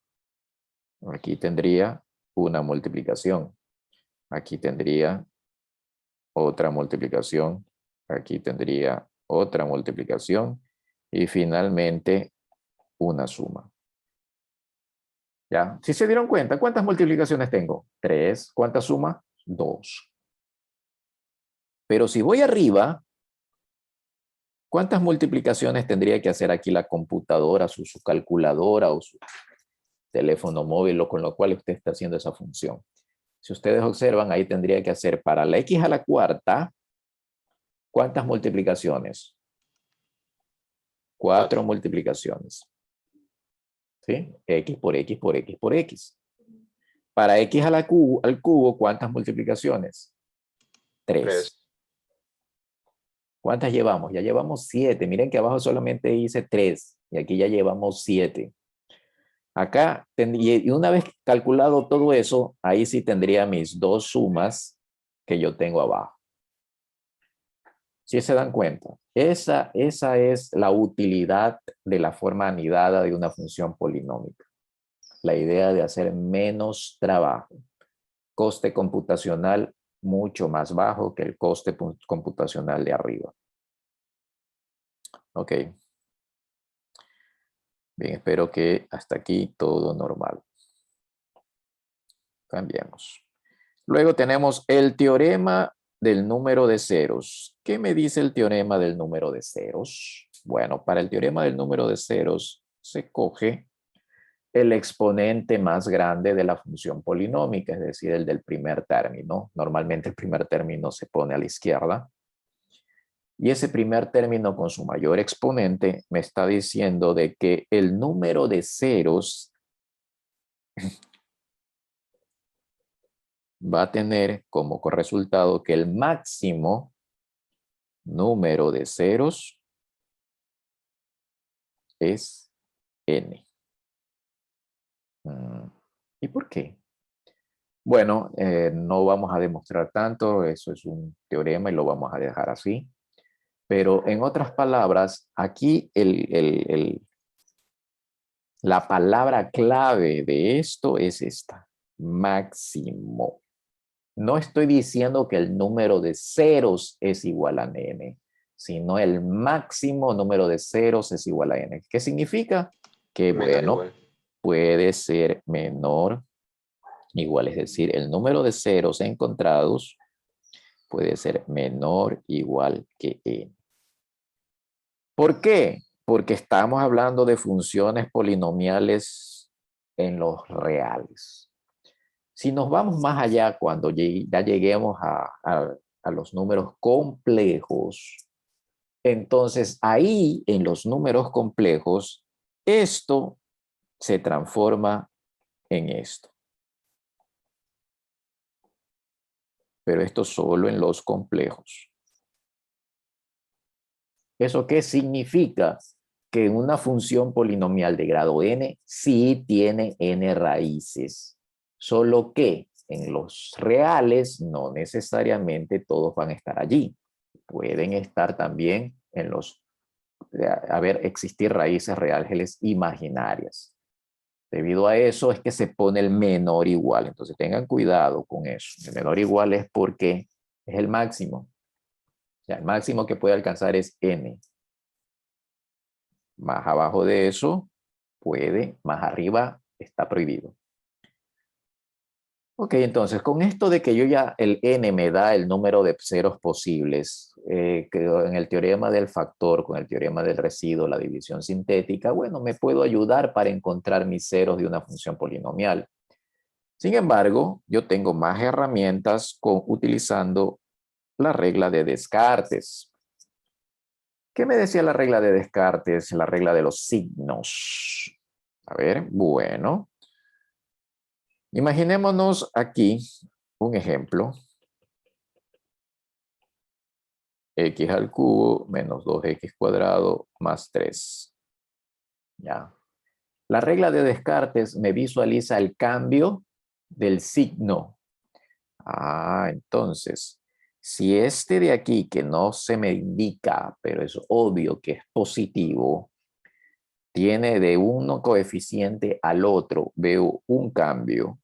Aquí tendría una multiplicación. Aquí tendría otra multiplicación. Aquí tendría otra multiplicación. Y finalmente, una suma. ¿Ya? Si se dieron cuenta, ¿cuántas multiplicaciones tengo? 3. ¿Cuántas sumas? 2. Pero si voy arriba, ¿cuántas multiplicaciones tendría que hacer aquí la computadora, su calculadora o su teléfono móvil o con lo cual usted está haciendo esa función? Si ustedes observan, ahí tendría que hacer para la X a la cuarta, ¿cuántas multiplicaciones? 4 multiplicaciones. ¿Sí? X por X por X por X. Para X al cubo, ¿cuántas multiplicaciones? 3. 3. ¿Cuántas llevamos? Ya llevamos 7. Miren que abajo solamente hice 3 y aquí ya llevamos 7. Acá, y una vez calculado todo eso, ahí sí tendría mis dos sumas que yo tengo abajo. ¿Sí se dan cuenta? Esa es la utilidad de la forma anidada de una función polinómica. La idea de hacer menos trabajo. Coste computacional mucho más bajo que el coste computacional de arriba. Ok. Bien, espero que hasta aquí todo normal. Cambiemos. Luego tenemos el teorema del número de ceros. ¿Qué me dice el teorema del número de ceros? Bueno, para el teorema del número de ceros se coge el exponente más grande de la función polinómica, es decir, el del primer término. Normalmente el primer término se pone a la izquierda. Y ese primer término con su mayor exponente me está diciendo de que el número de ceros va a tener como resultado que el máximo número de ceros es n. ¿Y por qué? Bueno, no vamos a demostrar tanto, eso es un teorema y lo vamos a dejar así. Pero en otras palabras, aquí la palabra clave de esto es esta. máximo. No estoy diciendo que el número de ceros es igual a n, sino el máximo número de ceros es igual a n. ¿Qué significa? Que, Menor bueno, igual. puede ser menor igual, es decir, el número de ceros encontrados puede ser menor igual que n. ¿Por qué? Porque estamos hablando de funciones polinomiales en los reales. Si nos vamos más allá, cuando ya lleguemos a los números complejos, entonces ahí en los números complejos, esto se transforma en esto. Pero esto solo en los complejos. ¿Eso qué significa? Que una función polinomial de grado n sí tiene n raíces. Solo que en los reales no necesariamente todos van a estar allí. Pueden estar también en los, existir raíces reales imaginarias. Debido a eso es que se pone el menor igual. Entonces tengan cuidado con eso. El menor igual es porque es el máximo. O sea, el máximo que puede alcanzar es n. Más abajo de eso puede, más arriba está prohibido. Ok, entonces con esto de que yo ya el n me da el número de ceros posibles, que en el teorema del factor, con el teorema del residuo, la división sintética, bueno, me puedo ayudar para encontrar mis ceros de una función polinomial. Sin embargo, yo tengo más herramientas utilizando la regla de Descartes. ¿Qué me decía la regla de Descartes? La regla de los signos. A ver, bueno. Imaginémonos aquí un ejemplo. X al cubo menos 2x cuadrado más 3. Ya. La regla de Descartes me visualiza el cambio del signo. Entonces, si este de aquí, que no se me indica, pero es obvio que es positivo, tiene de uno coeficiente al otro, veo un cambio.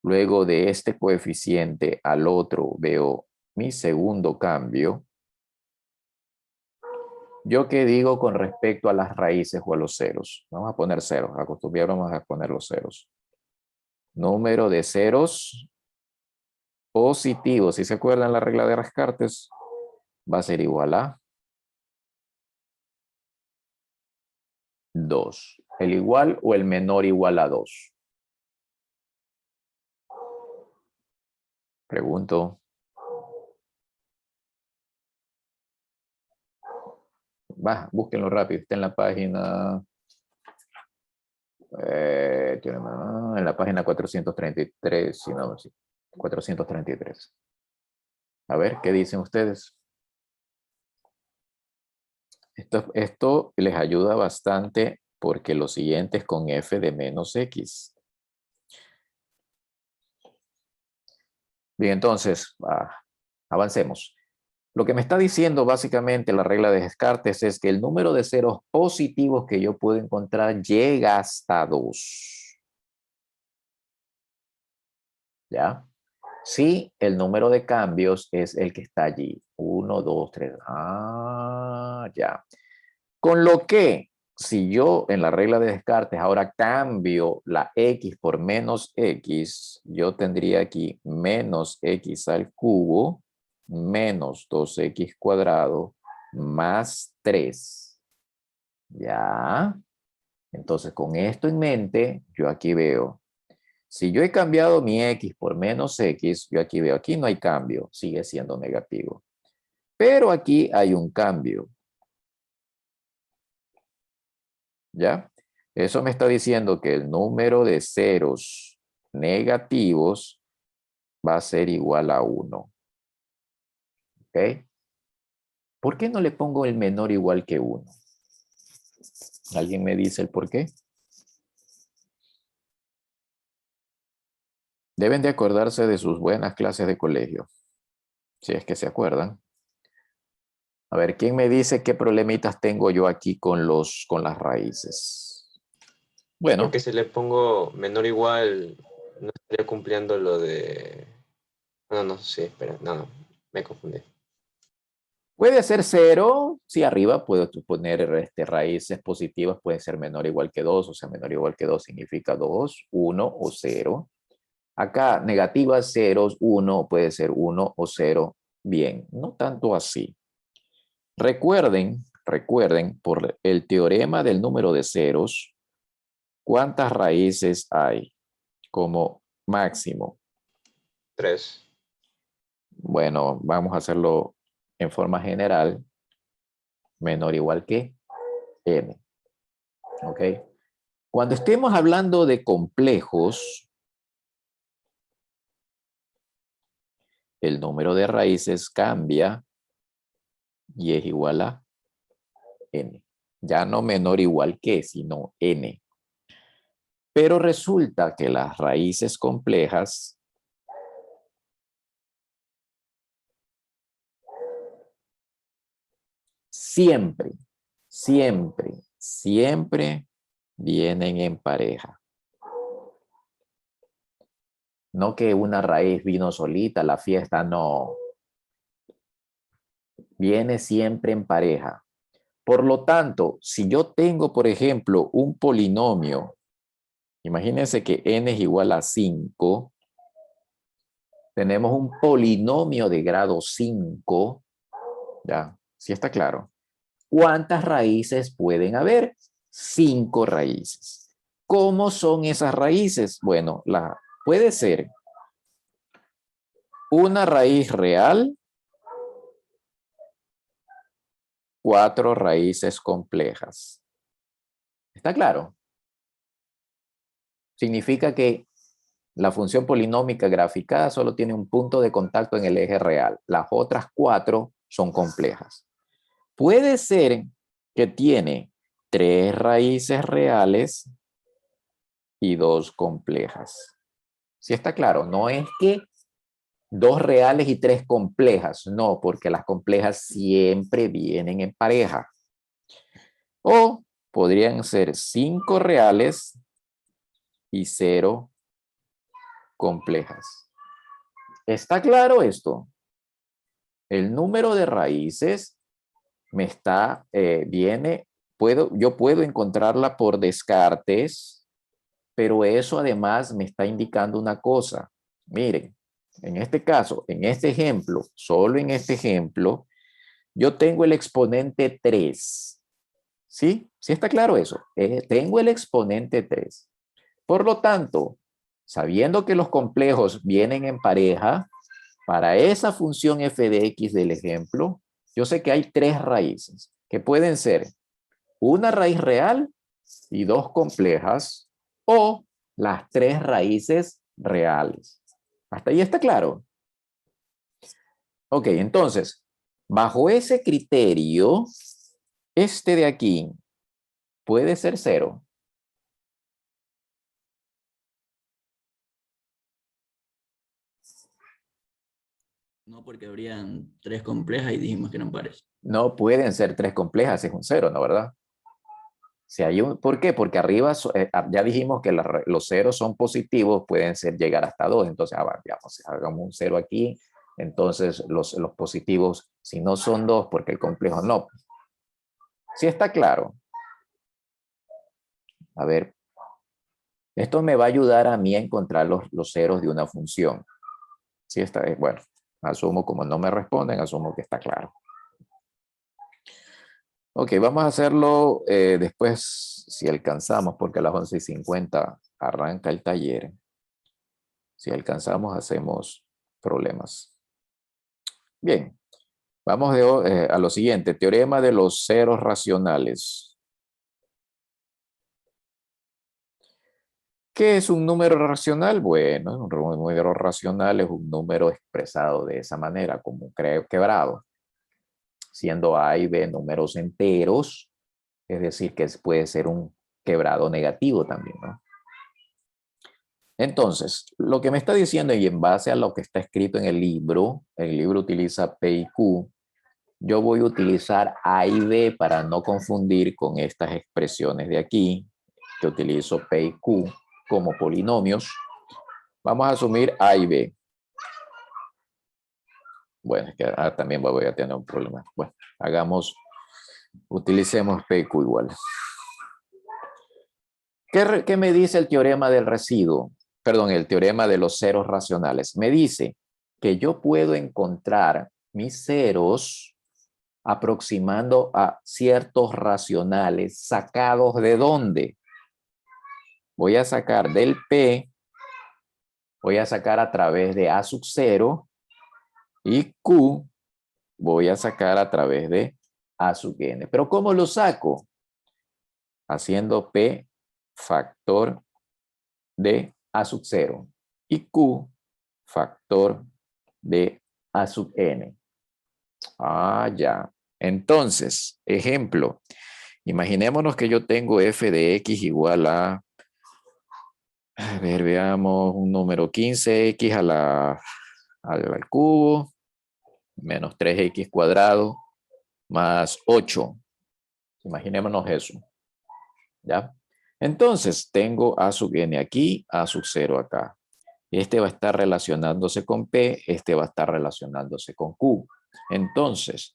Luego de este coeficiente al otro, veo mi segundo cambio. ¿Yo qué digo con respecto a las raíces o a los ceros? Vamos a poner ceros, acostumbramos a poner los ceros. Número de ceros positivos, si se acuerdan la regla de Descartes, va a ser igual a 2. ¿El igual o el menor igual a 2? Pregunto. Búsquenlo rápido, está en la página... en la página 433, si no, sí, 433. A ver, ¿qué dicen ustedes? Esto les ayuda bastante porque lo siguiente es con f de menos x. Bien, entonces, avancemos. Lo que me está diciendo básicamente la regla de Descartes es que el número de ceros positivos que yo puedo encontrar llega hasta 2. ¿Ya? Si el número de cambios es el que está allí. 1, 2, 3. Ya. Con lo que, si yo en la regla de Descartes ahora cambio la x por menos x, yo tendría aquí menos x al cubo menos 2x cuadrado más 3. ¿Ya? Entonces, con esto en mente, yo aquí veo, si yo he cambiado mi x por menos x, yo aquí veo, aquí no hay cambio, sigue siendo negativo. Pero aquí hay un cambio. ¿Ya? Eso me está diciendo que el número de ceros negativos va a ser igual a 1. ¿Ok? ¿Por qué no le pongo el menor igual que 1? ¿Alguien me dice el por qué? Deben de acordarse de sus buenas clases de colegio, si es que se acuerdan. A ver, ¿quién me dice qué problemitas tengo yo aquí con las raíces? Bueno, Porque si le pongo menor o igual, no estaría cumpliendo lo de... No, no, sí, espera, no, me confundí. puede ser 0. Si arriba puedo poner raíces positivas, puede ser menor o igual que 2, o sea, menor o igual que 2 significa 2, 1 o 0. Acá, negativas, ceros, 1, puede ser 1 o 0. Bien, no tanto así. Recuerden, por el teorema del número de ceros, ¿cuántas raíces hay como máximo? 3. Bueno, vamos a hacerlo en forma general, menor o igual que n. ¿Ok? Cuando estemos hablando de complejos, el número de raíces cambia y es igual a n. Ya no menor o igual que, sino n. Pero resulta que las raíces complejas siempre, siempre vienen en pareja. No que una raíz vino solita, la fiesta no. Viene siempre en pareja. Por lo tanto, si yo tengo, por ejemplo, un polinomio, imagínense que n es igual a 5, tenemos un polinomio de grado 5, ¿ya? ¿Sí está claro? ¿Cuántas raíces pueden haber? 5 raíces. ¿Cómo son esas raíces? Bueno, puede ser una raíz real, 4 raíces complejas. ¿Está claro? Significa que la función polinómica graficada solo tiene un punto de contacto en el eje real. Las otras 4 son complejas. Puede ser que tiene 3 raíces reales y 2 complejas. ¿Sí está claro? No es que 2 reales y 3 complejas, no, porque las complejas siempre vienen en pareja. O podrían ser 5 reales y 0 complejas. ¿Está claro esto? El número de raíces yo puedo encontrarla por descartes, pero eso además me está indicando una cosa. Miren, en este caso, en este ejemplo, solo en este ejemplo, yo tengo el exponente 3. ¿Sí? ¿Sí está claro eso? Tengo el exponente 3. Por lo tanto, sabiendo que los complejos vienen en pareja, para esa función f de x del ejemplo, yo sé que hay 3 raíces, que pueden ser una raíz real y 2 complejas, o las 3 raíces reales. ¿Hasta ahí está claro? Ok, entonces, bajo ese criterio, este de aquí puede ser 0. No, porque habrían 3 complejas y dijimos que eran pares. No pueden ser 3 complejas, es un 0, ¿no? ¿Verdad? Si hay ¿por qué? Porque arriba ya dijimos que los ceros son positivos, pueden llegar hasta 2. Entonces, digamos, hagamos un 0 aquí. Entonces, los positivos, si no son 2, porque el complejo no. ¿Sí está claro? A ver, esto me va a ayudar a mí a encontrar los ceros de una función. ¿Sí está? Bueno, asumo como no me responden, asumo que está claro. Ok, vamos a hacerlo después, si alcanzamos, porque a las 11:50 arranca el taller. Si alcanzamos, hacemos problemas. Bien, vamos a lo siguiente. Teorema de los ceros racionales. ¿Qué es un número racional? Bueno, un número racional es un número expresado de esa manera, como un quebrado, siendo A y B números enteros, es decir, que puede ser un quebrado negativo también, ¿no? Entonces, lo que me está diciendo, y en base a lo que está escrito en el libro utiliza P y Q, yo voy a utilizar A y B para no confundir con estas expresiones de aquí, que utilizo P y Q como polinomios, vamos a asumir A y B. Bueno, es que también voy a tener un problema. Bueno, utilicemos P y Q igual. ¿Qué me dice el teorema del residuo? Perdón, el teorema de los ceros racionales. Me dice que yo puedo encontrar mis ceros aproximando a ciertos racionales sacados ¿de dónde? Voy a sacar del P, voy a sacar a través de A sub 0 y Q voy a sacar a través de A sub n. ¿Pero cómo lo saco? Haciendo P factor de A sub 0 y Q factor de A sub n. Ah, ya. Entonces, ejemplo, imaginémonos que yo tengo f de x igual a ver, veamos, un número 15x al cubo, menos 3x cuadrado, más 8. Imaginémonos eso. ¿Ya? Entonces, tengo a sub n aquí, a sub 0 acá. Este va a estar relacionándose con P, este va a estar relacionándose con Q. Entonces,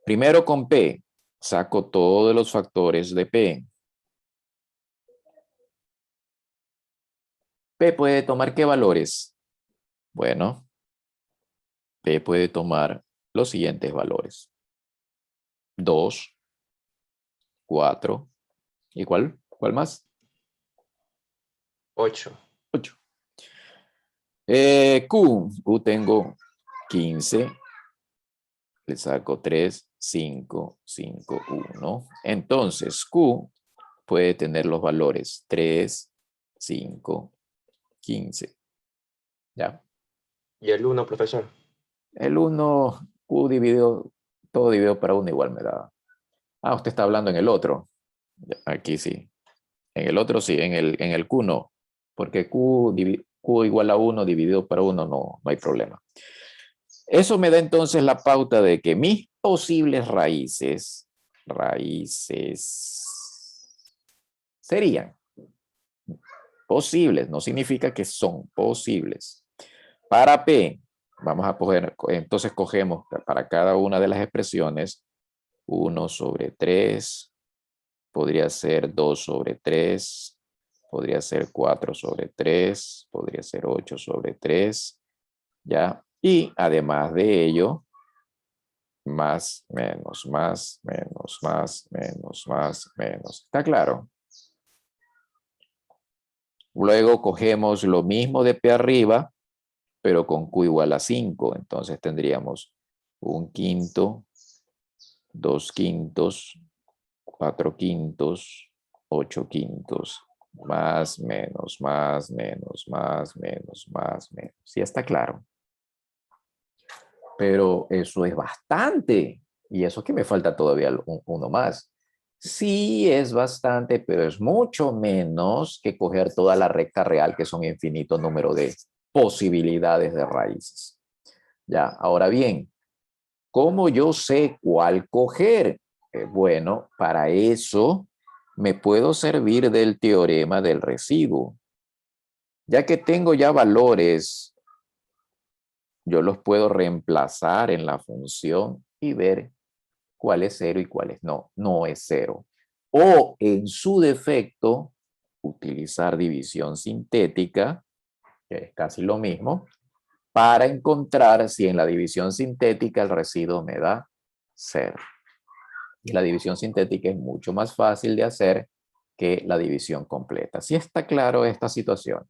primero con P, saco todos los factores de P. P puede tomar ¿qué valores? Bueno, P puede tomar los siguientes valores. 2, 4, ¿y cuál más? 8. 8. Q tengo 15, le saco 3, 5, 5, 1. Entonces, Q puede tener los valores 3, 5, 15. ¿Ya? ¿Y el 1, profesor? El 1, Q dividido, todo dividido para 1 igual me da. Ah, usted está hablando en el otro. Aquí sí. En el otro sí, en el Q no. Porque Q igual a 1 dividido para 1 no hay problema. Eso me da entonces la pauta de que mis posibles raíces serían posibles, no significa que son posibles. Para P, vamos a coger, entonces cogemos para cada una de las expresiones 1 sobre 3, podría ser 2 sobre 3, podría ser 4 sobre 3, podría ser 8 sobre 3, ¿ya? Y además de ello, más, menos, más, menos, más, menos, más, menos. ¿Está claro? Luego cogemos lo mismo de P arriba, pero con Q igual a 5. Entonces tendríamos 1/5, 2/5, 4/5, 8/5, más, menos, más, menos, más, menos, más, menos. ¿Sí está claro? Pero eso es bastante. Y eso que me falta todavía uno más. Sí es bastante, pero es mucho menos que coger toda la recta real, que son infinito número de posibilidades de raíces. Ya, ahora bien, ¿cómo yo sé cuál coger? Bueno, para eso me puedo servir del teorema del residuo. Ya que tengo ya valores, yo los puedo reemplazar en la función y ver cuál es 0 y cuál no es 0. O en su defecto, utilizar división sintética, que es casi lo mismo, para encontrar si en la división sintética el residuo me da 0. Y la división sintética es mucho más fácil de hacer que la división completa. ¿Sí está claro esta situación?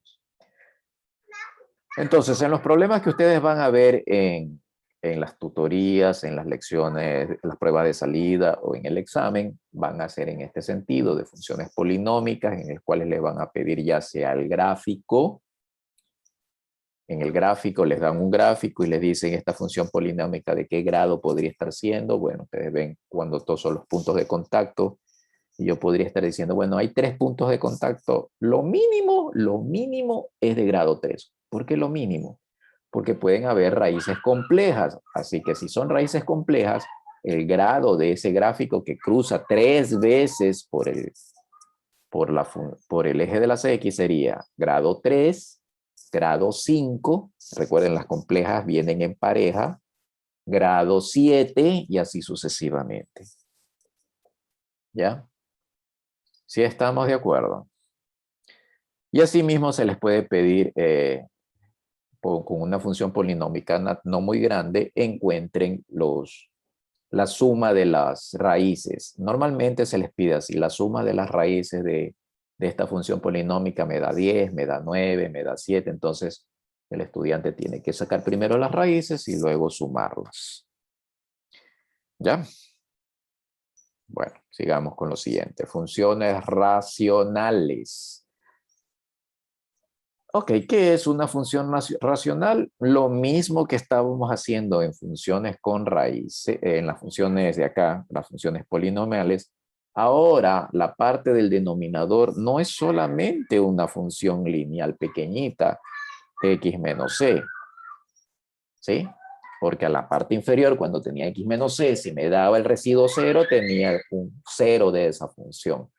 Entonces, en los problemas que ustedes van a ver en las tutorías, en las lecciones, en las pruebas de salida o en el examen, van a ser en este sentido de funciones polinómicas en las cuales les van a pedir ya sea el gráfico. En el gráfico les dan un gráfico y les dicen esta función polinómica de qué grado podría estar siendo. Bueno, ustedes ven cuando todos son los puntos de contacto. Y yo podría estar diciendo, bueno, hay 3 puntos de contacto. Lo mínimo es de grado 3. ¿Por qué lo mínimo? Porque pueden haber raíces complejas. Así que si son raíces complejas, el grado de ese gráfico que cruza 3 veces por por el eje de las X sería grado 3, grado 5, recuerden las complejas vienen en pareja, grado 7 y así sucesivamente. ¿Ya? ¿Sí estamos de acuerdo? Y asimismo se les puede pedir con una función polinómica no muy grande, encuentren la suma de las raíces. Normalmente se les pide así, la suma de las raíces de esta función polinómica me da 10, me da 9, me da 7. Entonces el estudiante tiene que sacar primero las raíces y luego sumarlas. ¿Ya? Bueno, sigamos con lo siguiente. Funciones racionales. Ok, ¿qué es una función racional? Lo mismo que estábamos haciendo en funciones con raíces, en las funciones de acá, las funciones polinomiales. Ahora, la parte del denominador no es solamente una función lineal pequeñita, x menos c, ¿sí? Porque a la parte inferior, cuando tenía x menos c, si me daba el residuo 0, tenía un 0 de esa función.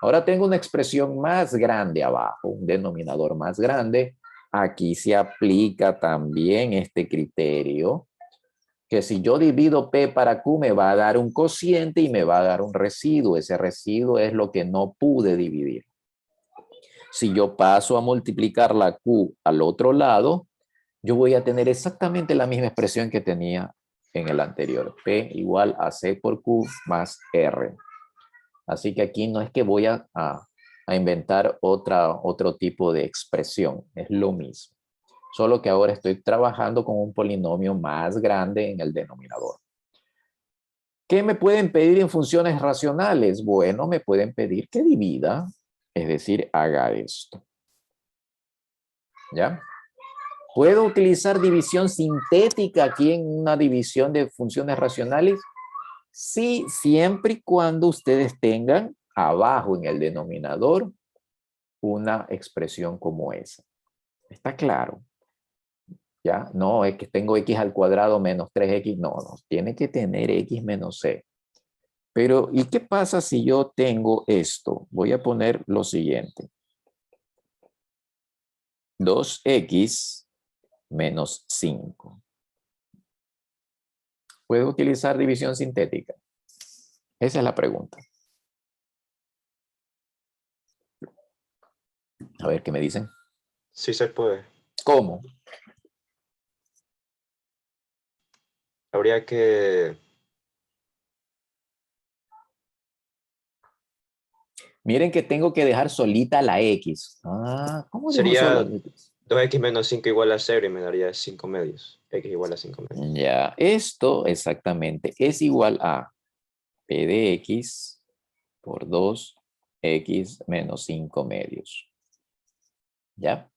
Ahora tengo una expresión más grande abajo, un denominador más grande. Aquí se aplica también este criterio, que si yo divido P para Q me va a dar un cociente y me va a dar un residuo. Ese residuo es lo que no pude dividir. Si yo paso a multiplicar la Q al otro lado, yo voy a tener exactamente la misma expresión que tenía en el anterior. P igual a C por Q más R. Así que aquí no es que voy a inventar otro tipo de expresión, es lo mismo. Solo que ahora estoy trabajando con un polinomio más grande en el denominador. ¿Qué me pueden pedir en funciones racionales? Bueno, me pueden pedir que divida, es decir, haga esto. ¿Ya? ¿Puedo utilizar división sintética aquí en una división de funciones racionales? Sí, siempre y cuando ustedes tengan abajo en el denominador una expresión como esa. ¿Está claro? ¿Ya? No, es que tengo x al cuadrado menos 3x. No, no, tiene que tener x menos c. Pero, ¿y qué pasa si yo tengo esto? Voy a poner lo siguiente. 2x menos 5. ¿Puedo utilizar división sintética? Esa es la pregunta. A ver, ¿qué me dicen? Sí se puede. ¿Cómo? Habría que... Miren que tengo que dejar solita la X. Ah, ¿cómo dejo sola Sería la X? 2x menos 5 igual a 0 y me daría 5 medios. X igual a 5 medios. Ya, esto exactamente es igual a P de X por 2x menos 5 medios. ¿Ya?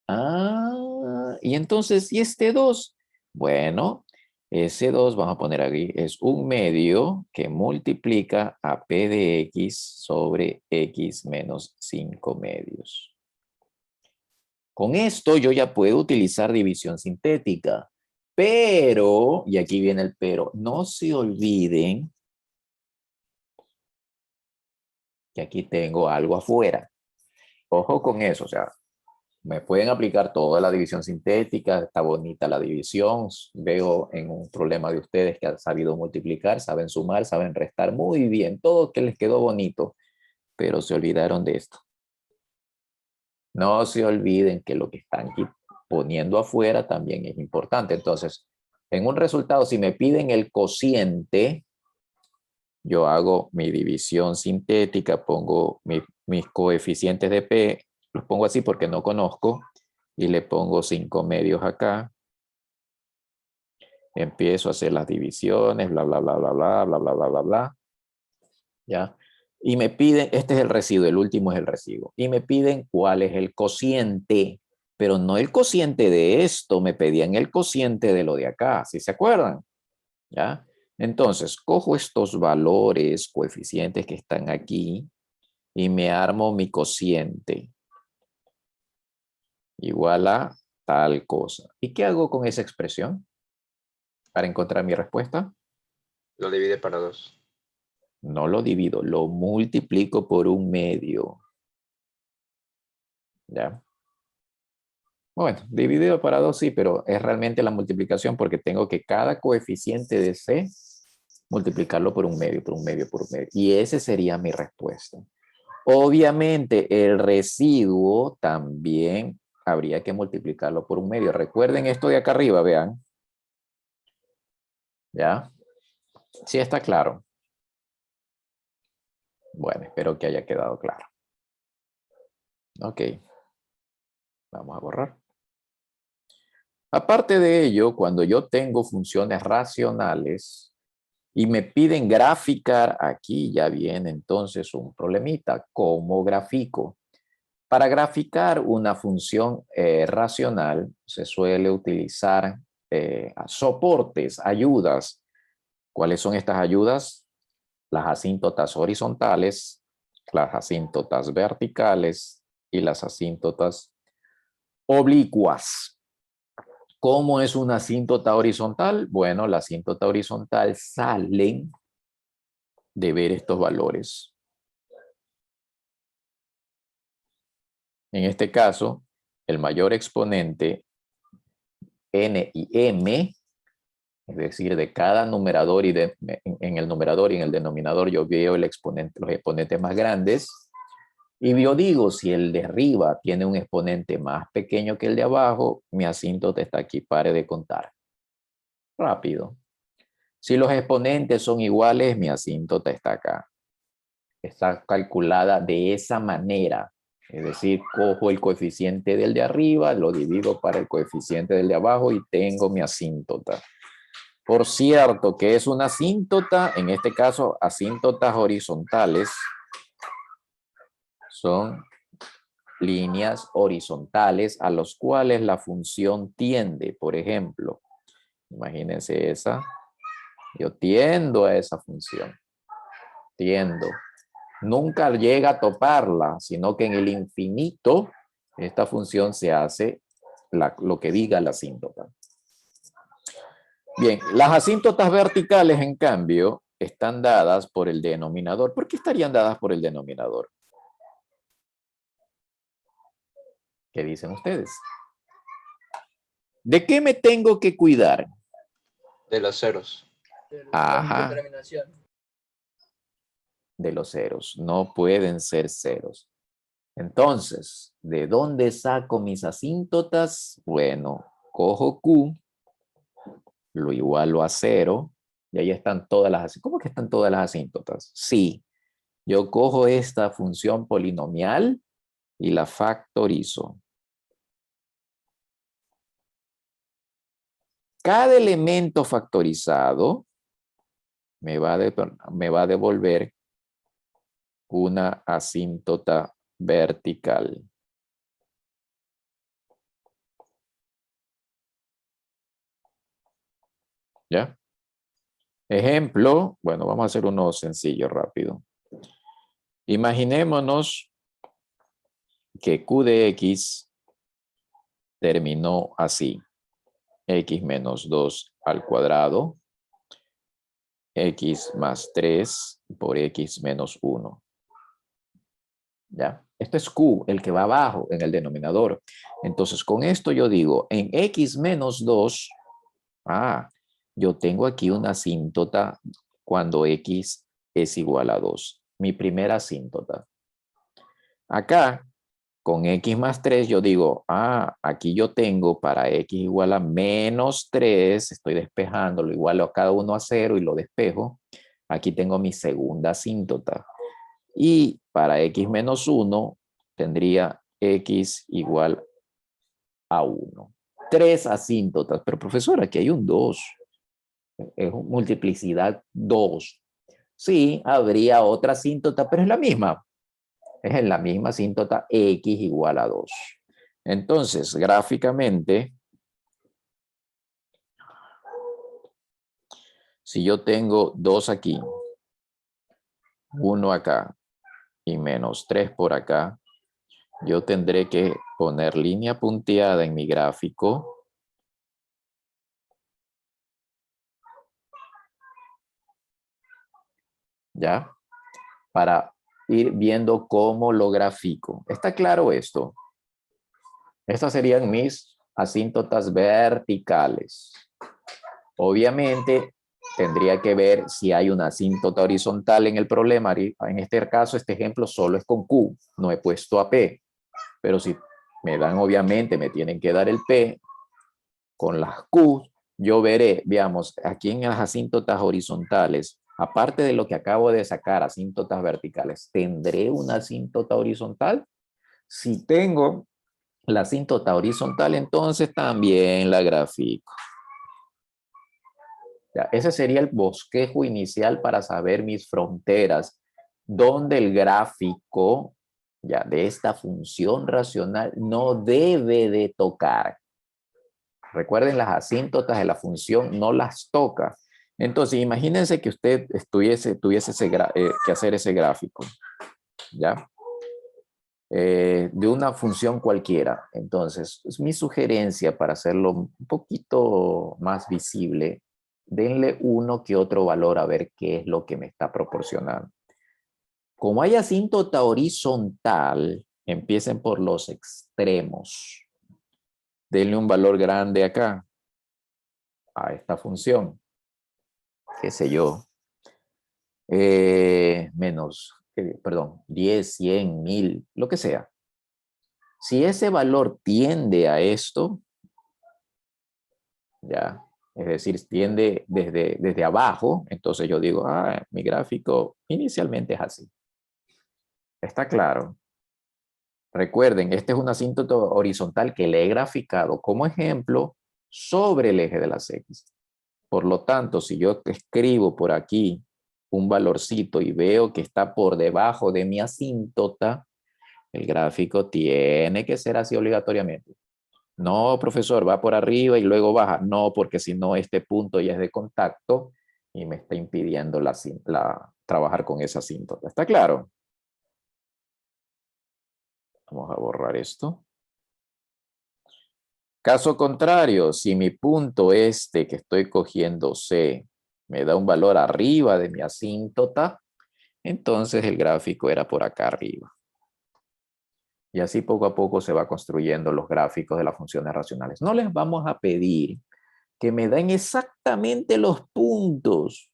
Ah, y entonces, ¿y este 2? Bueno, ese 2, vamos a poner aquí, es un medio que multiplica a P de X sobre X menos 5 medios. Con esto yo ya puedo utilizar división sintética, pero, y aquí viene el pero, no se olviden que aquí tengo algo afuera. Ojo con eso, o sea, me pueden aplicar toda la división sintética, está bonita la división, veo en un problema de ustedes que han sabido multiplicar, saben sumar, saben restar muy bien, todo que les quedó bonito, pero se olvidaron de esto. No se olviden que lo que están aquí poniendo afuera también es importante. Entonces, en un resultado, si me piden el cociente, yo hago mi división sintética, pongo mis coeficientes de P, los pongo así porque no conozco, y le pongo 5 medios acá. Empiezo a hacer las divisiones, bla, bla, bla, bla, bla, bla, bla, bla, bla, bla. ¿Ya? Y me piden, este es el residuo, el último es el residuo. Y me piden cuál es el cociente, pero no el cociente de esto, me pedían el cociente de lo de acá, ¿sí se acuerdan? ¿Ya? Entonces, cojo estos valores, coeficientes que están aquí, y me armo mi cociente. Igual a tal cosa. ¿Y qué hago con esa expresión para encontrar mi respuesta? Lo divide para 2. No lo divido, lo multiplico por 1/2. ¿Ya? Bueno, dividido para 2 sí, pero es realmente la multiplicación porque tengo que cada coeficiente de C multiplicarlo por 1/2, por 1/2, por 1/2. Y esa sería mi respuesta. Obviamente el residuo también habría que multiplicarlo por 1/2. Recuerden esto de acá arriba, vean. ¿Ya? Sí está claro. Bueno, espero que haya quedado claro. Ok. Vamos a borrar. Aparte de ello, cuando yo tengo funciones racionales y me piden graficar, aquí ya viene entonces un problemita. ¿Cómo grafico? Para graficar una función racional se suele utilizar soportes, ayudas. ¿Cuáles son estas ayudas? Las asíntotas horizontales, las asíntotas verticales y las asíntotas oblicuas. ¿Cómo es una asíntota horizontal? Bueno, la asíntota horizontal salen de ver estos valores. En este caso, el mayor exponente n y m, es decir, de cada numerador y en el numerador y en el denominador yo veo el exponente, los exponentes más grandes. Y yo digo, si el de arriba tiene un exponente más pequeño que el de abajo, mi asíntota está aquí, pare de contar. Rápido. Si los exponentes son iguales, mi asíntota está acá. Está calculada de esa manera. Es decir, cojo el coeficiente del de arriba, lo divido para el coeficiente del de abajo y tengo mi asíntota. Por cierto, que es una asíntota, en este caso, asíntotas horizontales son líneas horizontales a los cuales la función tiende. Por ejemplo, imagínense esa. Yo tiendo a esa función. Tiendo. Nunca llega a toparla, sino que en el infinito esta función se hace lo que diga la asíntota. Bien, las asíntotas verticales, en cambio, están dadas por el denominador. ¿Por qué estarían dadas por el denominador? ¿Qué dicen ustedes? ¿De qué me tengo que cuidar? De los ceros. Ajá. De los ceros. No pueden ser ceros. Entonces, ¿de dónde saco mis asíntotas? Bueno, cojo Q, lo igualo a 0, y ahí están todas las asíntotas. ¿Cómo que están todas las asíntotas? Sí, yo cojo esta función polinomial y la factorizo. Cada elemento factorizado me va a devolver una asíntota vertical. ¿Ya? Ejemplo, bueno, vamos a hacer uno sencillo, rápido. Imaginémonos que Q de X terminó así. X menos 2 al cuadrado, X más 3 por X menos 1. ¿Ya? Esto es Q, el que va abajo en el denominador. Entonces, con esto yo digo, en X menos 2, yo tengo aquí una asíntota cuando X es igual a 2. Mi primera asíntota. Acá, con X más 3, yo digo, aquí yo tengo para X igual a menos 3, estoy despejándolo, igualo a cada uno a 0 y lo despejo. Aquí tengo mi segunda asíntota. Y para X menos 1, tendría X igual a 1. 3 asíntotas, pero profesor, aquí hay un 2. Es multiplicidad 2. Sí, habría otra asíntota, pero es la misma. Es en la misma asíntota X igual a 2. Entonces, gráficamente, si yo tengo 2 aquí, 1 acá y menos 3 por acá, yo tendré que poner línea punteada en mi gráfico ¿ya? Para ir viendo cómo lo grafico. ¿Está claro esto? Estas serían mis asíntotas verticales. Obviamente, tendría que ver si hay una asíntota horizontal en el problema. En este caso, este ejemplo solo es con Q. No he puesto a P. Pero si me dan, obviamente, me tienen que dar el P con las Q, yo veré, veamos, aquí en las asíntotas horizontales, aparte de lo que acabo de sacar, asíntotas verticales, ¿tendré una asíntota horizontal? Si tengo la asíntota horizontal, entonces también la grafico. Ya, ese sería el bosquejo inicial para saber mis fronteras, donde el gráfico ya, de esta función racional no debe de tocar. Recuerden, las asíntotas de la función no las toca. Entonces, imagínense que usted tuviese que hacer ese gráfico, ¿ya? De una función cualquiera. Entonces, es mi sugerencia para hacerlo un poquito más visible. Denle uno que otro valor a ver qué es lo que me está proporcionando. Como hay asíntota horizontal, empiecen por los extremos. Denle un valor grande acá a esta función. Qué sé yo. Perdón, 10, 100, 1000, lo que sea. Si ese valor tiende a esto, ya, es decir, tiende desde abajo, entonces yo digo, mi gráfico inicialmente es así. ¿Está claro? Recuerden, este es un asíntota horizontal que le he graficado como ejemplo sobre el eje de las X. Por lo tanto, si yo escribo por aquí un valorcito y veo que está por debajo de mi asíntota, el gráfico tiene que ser así obligatoriamente. No, profesor, va por arriba y luego baja. No, porque si no, este punto ya es de contacto y me está impidiendo trabajar con esa asíntota. ¿Está claro? Vamos a borrar esto. Caso contrario, si mi punto este que estoy cogiendo C me da un valor arriba de mi asíntota, entonces el gráfico era por acá arriba. Y así poco a poco se va construyendo los gráficos de las funciones racionales. No les vamos a pedir que me den exactamente los puntos,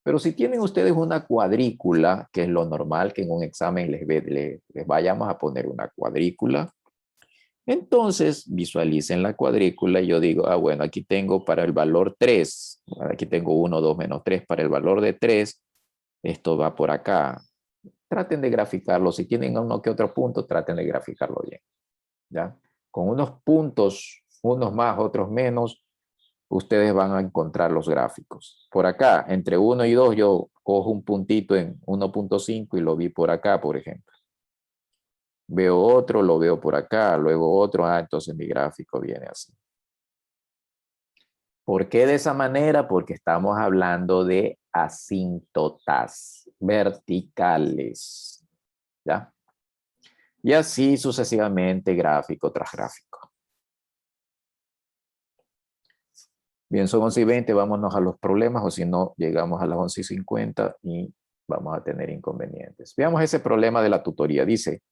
pero si tienen ustedes una cuadrícula, que es lo normal que en un examen les vayamos a poner una cuadrícula, entonces visualicen la cuadrícula y yo digo, bueno, aquí tengo para el valor 3, aquí tengo 1, 2, menos 3, para el valor de 3, esto va por acá. Traten de graficarlo, si tienen uno que otro punto, traten de graficarlo bien, ¿ya? Con unos puntos, unos más, otros menos, ustedes van a encontrar los gráficos. Por acá, entre 1 y 2, yo cojo un puntito en 1.5 y lo vi por acá, por ejemplo. Veo otro, lo veo por acá, luego otro, entonces mi gráfico viene así. ¿Por qué de esa manera? Porque estamos hablando de asíntotas verticales, ¿ya? Y así sucesivamente, gráfico tras gráfico. Bien, son 11:20, vámonos a los problemas, o si no, llegamos a las 11:50 y vamos a tener inconvenientes. Veamos ese problema de la tutoría. Dice,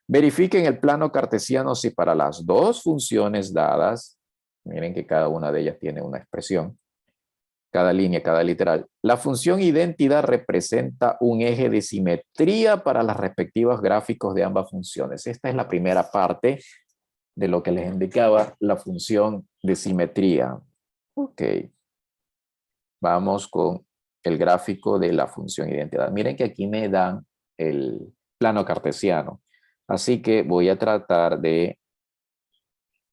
verifiquen el plano cartesiano si para las dos funciones dadas, miren que cada una de ellas tiene una expresión, cada línea, cada literal, la función identidad representa un eje de simetría para las respectivas gráficos de ambas funciones. Esta es la primera parte de lo que les indicaba la función de simetría. Ok. Vamos con el gráfico de la función identidad. Miren que aquí me dan el plano cartesiano. Así que voy a tratar de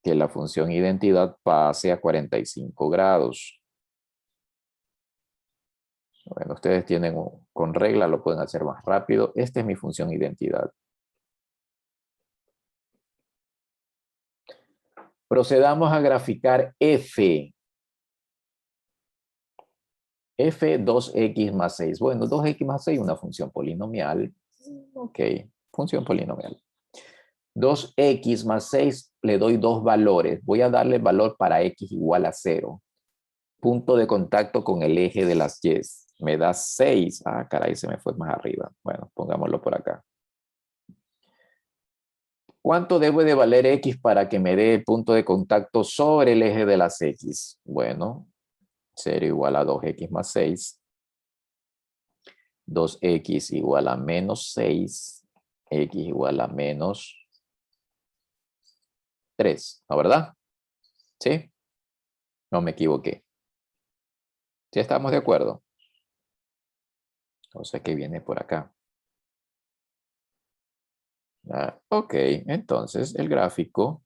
que la función identidad pase a 45 grados. Bueno, ustedes tienen con regla, lo pueden hacer más rápido. Esta es mi función identidad. Procedamos a graficar f. F 2x más 6. Bueno, 2x más 6 es una función polinomial. Ok, función polinomial. 2x más 6 le doy dos valores. Voy a darle valor para x igual a 0. Punto de contacto con el eje de las y. me da 6. Ah, caray, se me fue más arriba. Bueno, pongámoslo por acá. ¿Cuánto debe de valer X para que me dé el punto de contacto sobre el eje de las X? Bueno, 0 igual a 2X más 6. 2X igual a menos 6. X igual a menos 3. ¿No, verdad? ¿Sí? No me equivoqué. ¿Sí estamos de acuerdo? O sea que viene por acá. Ah, ok, entonces el gráfico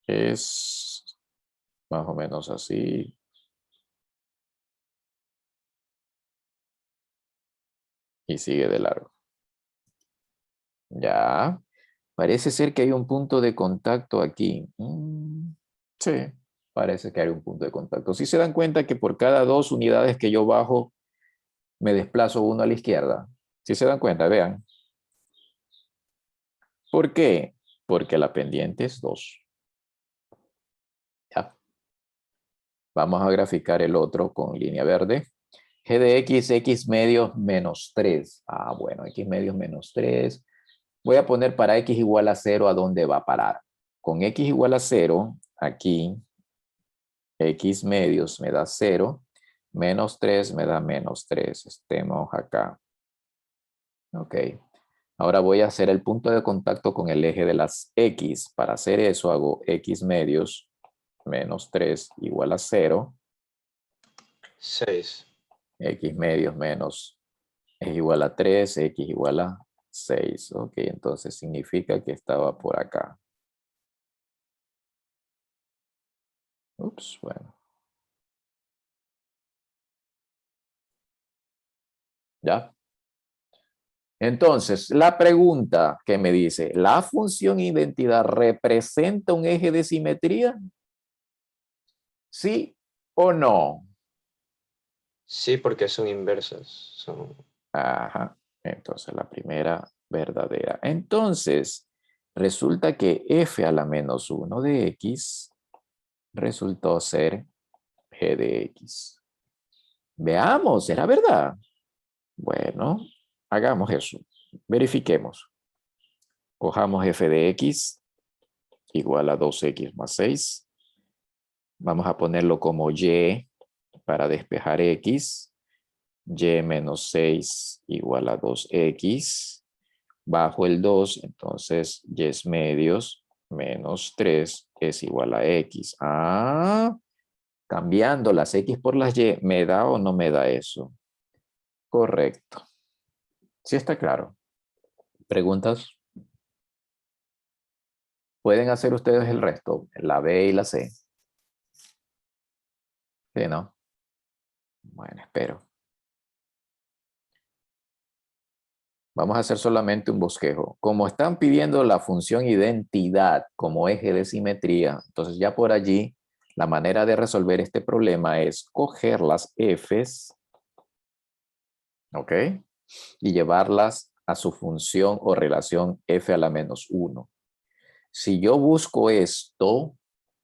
es más o menos así. Y sigue de largo. Ya. Parece ser que hay un punto de contacto aquí. Sí, parece que hay un punto de contacto. Si se dan cuenta que por cada 2 unidades que yo bajo, me desplazo uno a la izquierda. Si se dan cuenta, vean. ¿Por qué? Porque la pendiente es 2. Ya. Vamos a graficar el otro con línea verde. G de X, X medios menos 3. Ah, bueno, X medios menos 3. Voy a poner para X igual a 0 a dónde va a parar. Con X igual a 0, aquí, X medios me da 0. Menos 3 me da menos 3. Estemos acá. Ok. Ahora voy a hacer el punto de contacto con el eje de las X. Para hacer eso hago X medios menos 3 igual a 0. 6. X medios menos es igual a 3, X igual a 6. Ok, entonces significa que estaba por acá. Ups, bueno. ¿Ya? Entonces, la pregunta que me dice, ¿la función identidad representa un eje de simetría? ¿Sí o no? Sí, porque son inversas. Ajá. Entonces, la primera verdadera. Entonces, resulta que f a la menos 1 de x resultó ser g de x. Veamos, ¿será verdad? Bueno, hagamos eso. Verifiquemos. Cojamos f de x igual a 2x más 6. Vamos a ponerlo como y para despejar x. Y menos 6 igual a 2x. Bajo el 2, entonces y medios menos 3 es igual a x. Ah, cambiando las x por las y, ¿me da o no me da eso? Correcto. Sí está claro. ¿Preguntas? Pueden hacer ustedes el resto, la B y la C. Sí, ¿no? Bueno, espero. Vamos a hacer solamente un bosquejo. Como están pidiendo la función identidad como eje de simetría, entonces ya por allí la manera de resolver este problema es coger las f's, ¿ok? Y llevarlas a su función o relación f a la menos 1. Si yo busco esto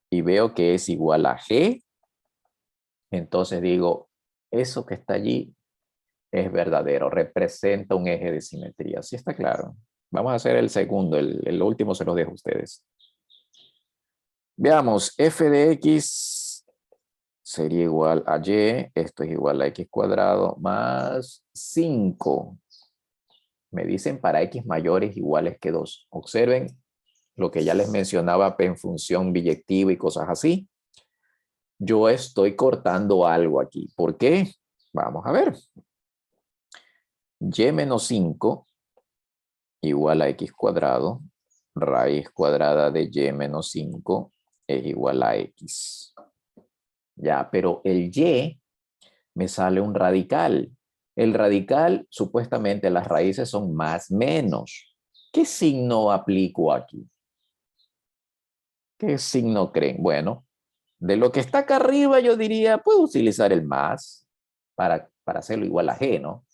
y veo que es igual a g, entonces digo, eso que está allí es verdadero, representa un eje de simetría. ¿Sí está claro? Vamos a hacer el segundo, el último se los dejo a ustedes. Veamos, f de x sería igual a y, esto es igual a x cuadrado más 5. Me dicen para x mayores iguales que 2. Observen lo que ya les mencionaba en función biyectiva y cosas así. Yo estoy cortando algo aquí. ¿Por qué? Vamos a ver. Y menos 5 igual a x cuadrado, raíz cuadrada de y menos 5 es igual a x. Ya, pero el y me sale un radical. El radical, supuestamente las raíces son más menos. ¿Qué signo aplico aquí? ¿Qué signo creen? Bueno, de lo que está acá arriba yo diría, puedo utilizar el más para hacerlo igual a g, ¿no?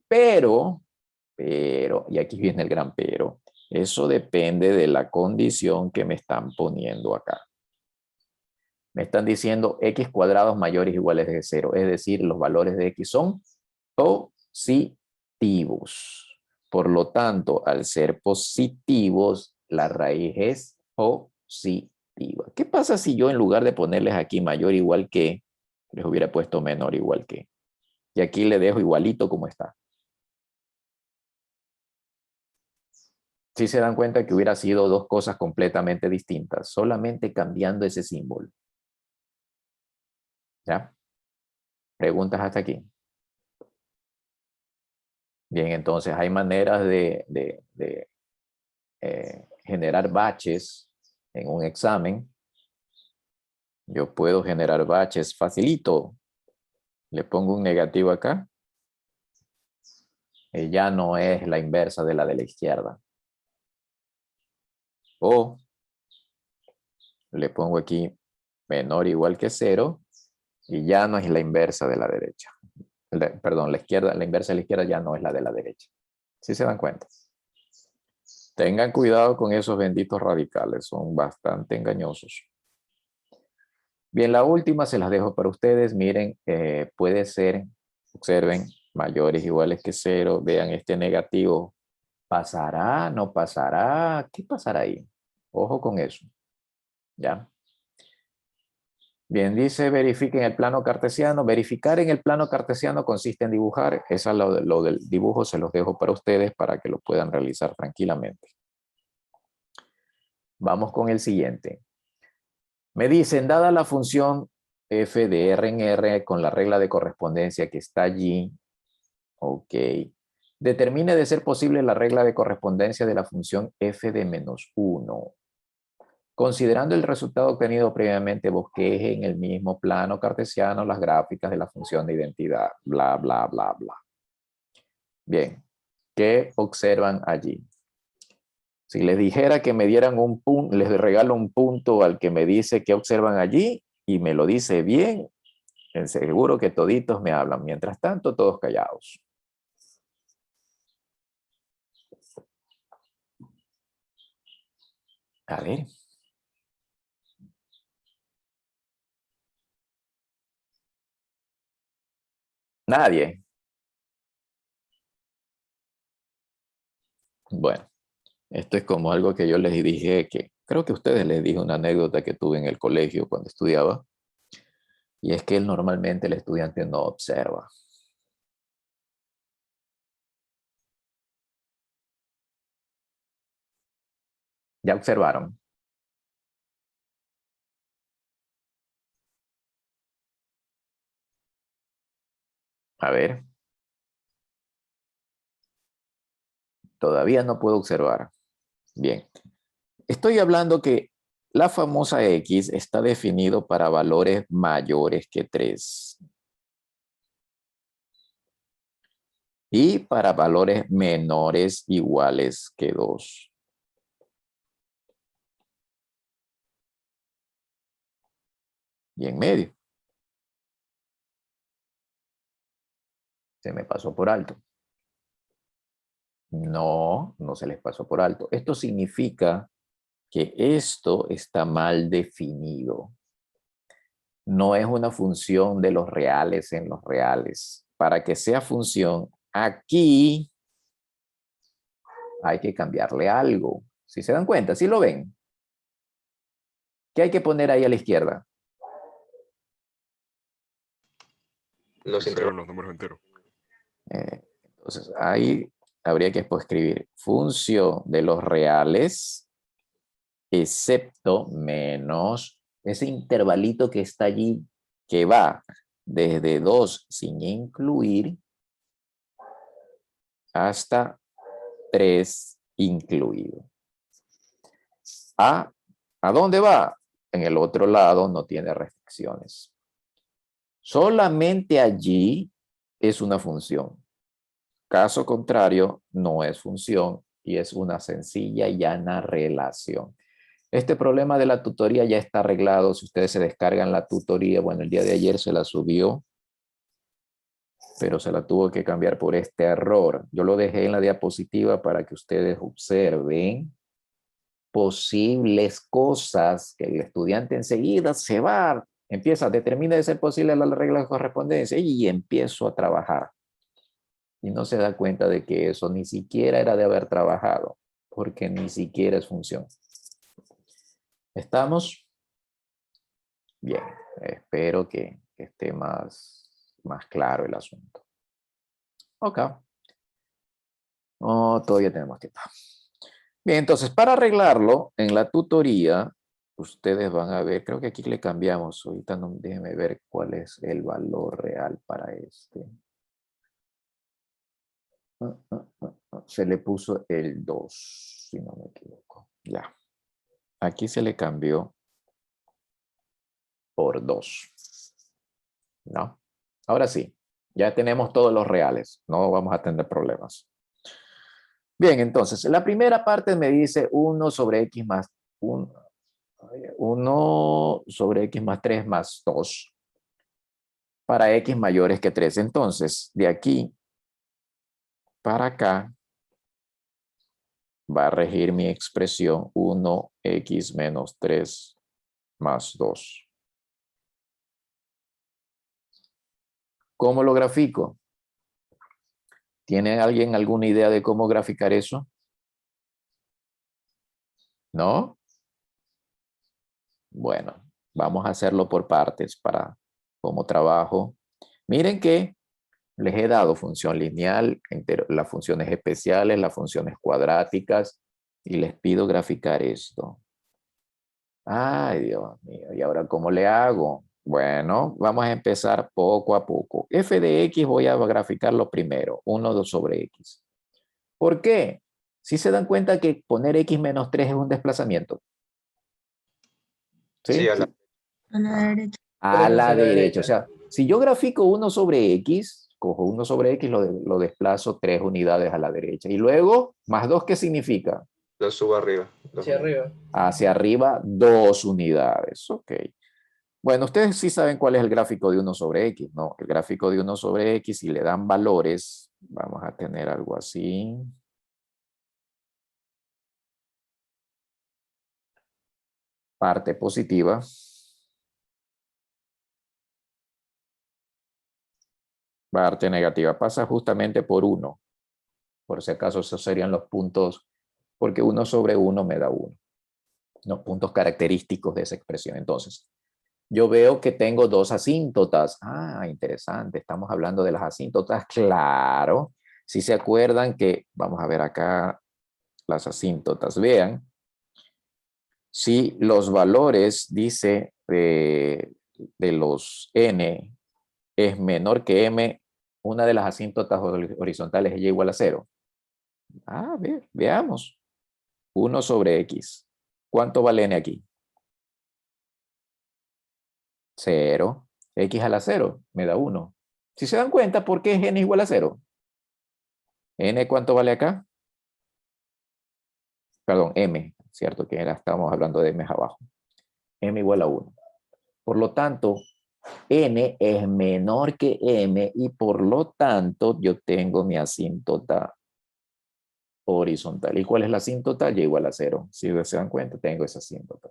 Pero, y aquí viene el gran pero, eso depende de la condición que me están poniendo acá. Me están diciendo x cuadrados mayores o iguales de 0. Es decir, los valores de x son positivos. Por lo tanto, al ser positivos, la raíz es positiva. ¿Qué pasa si yo en lugar de ponerles aquí mayor igual que, les hubiera puesto menor igual que? Y aquí le dejo igualito como está. Si se dan cuenta que hubiera sido dos cosas completamente distintas, solamente cambiando ese símbolo. ¿Ya? ¿Preguntas hasta aquí? Bien, entonces hay maneras de generar baches en un examen. Yo puedo generar baches facilito. Le pongo un negativo acá. Ya no es la inversa de la izquierda. O le pongo aquí menor o igual que 0 y ya no es la inversa de la derecha. Perdón, la izquierda, la inversa de la izquierda ya no es la de la derecha. ¿Sí se dan cuenta? Tengan cuidado con esos benditos radicales, son bastante engañosos. Bien, la última se las dejo para ustedes. Miren, puede ser, observen, mayores iguales que 0. Vean este negativo. ¿Pasará? ¿No pasará? ¿Qué pasará ahí? Ojo con eso. ¿Ya? Bien, dice verifique en el plano cartesiano. Verificar en el plano cartesiano consiste en dibujar. Esa lo del dibujo se los dejo para ustedes para que lo puedan realizar tranquilamente. Vamos con el siguiente. Me dicen, dada la función f de r en r con la regla de correspondencia que está allí, ok, determine de ser posible la regla de correspondencia de la función f de menos 1. Considerando el resultado obtenido previamente, bosqueje en el mismo plano cartesiano las gráficas de la función de identidad, bla, bla, bla, bla. Bien, ¿qué observan allí? Si les dijera que me dieran un punto, les regalo un punto al que me dice qué observan allí y me lo dice bien, seguro que toditos me hablan. Mientras tanto, todos callados. A ver. Nadie. Bueno, esto es como algo que yo les dije que creo que a ustedes les dije una anécdota que tuve en el colegio cuando estudiaba. Y es que normalmente el estudiante no observa. ¿Ya observaron? A ver. Todavía no puedo observar. Bien. Estoy hablando que la famosa X está definido para valores mayores que 3. Y para valores menores iguales que 2. Y en medio. Se me pasó por alto. No, no se les pasó por alto. Esto significa que esto está mal definido. No es una función de los reales en los reales. Para que sea función, aquí hay que cambiarle algo. ¿Sí se dan cuenta? ¿Sí lo ven? ¿Qué hay que poner ahí a la izquierda? Los Serán los números enteros. Entonces, ahí habría que escribir función de los reales, excepto menos ese intervalito que está allí, que va desde 2 sin incluir hasta 3 incluido. ¿A dónde va? En el otro lado no tiene restricciones. Solamente allí es una función. Caso contrario, no es función y es una sencilla y llana relación. Este problema de la tutoría ya está arreglado. Si ustedes se descargan la tutoría, bueno, el día de ayer se la subió, pero se la tuvo que cambiar por este error. Yo lo dejé en la diapositiva para que ustedes observen posibles cosas que el estudiante enseguida se va, determina de ser posible la regla de correspondencia y empiezo a trabajar. Y no se da cuenta de que eso ni siquiera era de haber trabajado, porque ni siquiera es función. ¿Estamos? Bien, espero que esté más claro el asunto. Ok. Oh, todavía tenemos tiempo. Bien, entonces para arreglarlo, en la tutoría, ustedes van a ver, creo que aquí le cambiamos, ahorita no, déjenme ver cuál es el valor real para este. Se le puso el 2, si no me equivoco. Ya. Aquí se le cambió por 2. ¿No? Ahora sí, ya tenemos todos los reales. No vamos a tener problemas. Bien, entonces, la primera parte me dice 1 sobre x más 1 sobre x más 3 más 2 para x mayores que 3. Entonces, de aquí para acá va a regir mi expresión 1x menos 3 más 2. ¿Cómo lo grafico? ¿Tiene alguien alguna idea de cómo graficar eso? ¿No? Bueno, vamos a hacerlo por partes para como trabajo. Miren que les he dado función lineal, las funciones especiales, las funciones cuadráticas y les pido graficar esto. Ay, Dios mío, ¿y ahora cómo le hago? Bueno, vamos a empezar poco a poco. F de X voy a graficarlo primero, 1 sobre X. ¿Por qué? Si se dan cuenta que poner X menos 3 es un desplazamiento. ¿Sí? Sí, a la derecha. A la derecha. O sea, si yo grafico 1 sobre X, cojo 1 sobre X, lo desplazo 3 unidades a la derecha. Y luego, más 2, ¿qué significa? lo subo arriba. Hacia arriba. Hacia arriba, 2 unidades. Ok. Bueno, ustedes sí saben cuál es el gráfico de 1 sobre X, ¿no? El gráfico de 1 sobre X, si le dan valores, vamos a tener algo así. Parte positiva. Parte negativa. Pasa justamente por 1. Por si acaso, esos serían los puntos, porque 1 sobre 1 me da 1. Los puntos característicos de esa expresión. Entonces, yo veo que tengo 2 asíntotas. Ah, interesante. Estamos hablando de las asíntotas. Claro. Si se acuerdan que, vamos a ver acá las asíntotas. Vean, si los valores, dice, de los n es menor que m, una de las asíntotas horizontales es y igual a 0. A ver, veamos. 1 sobre x. ¿Cuánto vale n aquí? 0. X a la 0 me da 1. Si se dan cuenta, ¿por qué es n igual a 0? ¿N cuánto vale acá? Perdón, m, ¿cierto? Que estábamos hablando de m abajo. M igual a 1. Por lo tanto, n es menor que m y por lo tanto yo tengo mi asíntota horizontal. ¿Y cuál es la asíntota? Y igual a 0. Si se dan cuenta, tengo esa asíntota.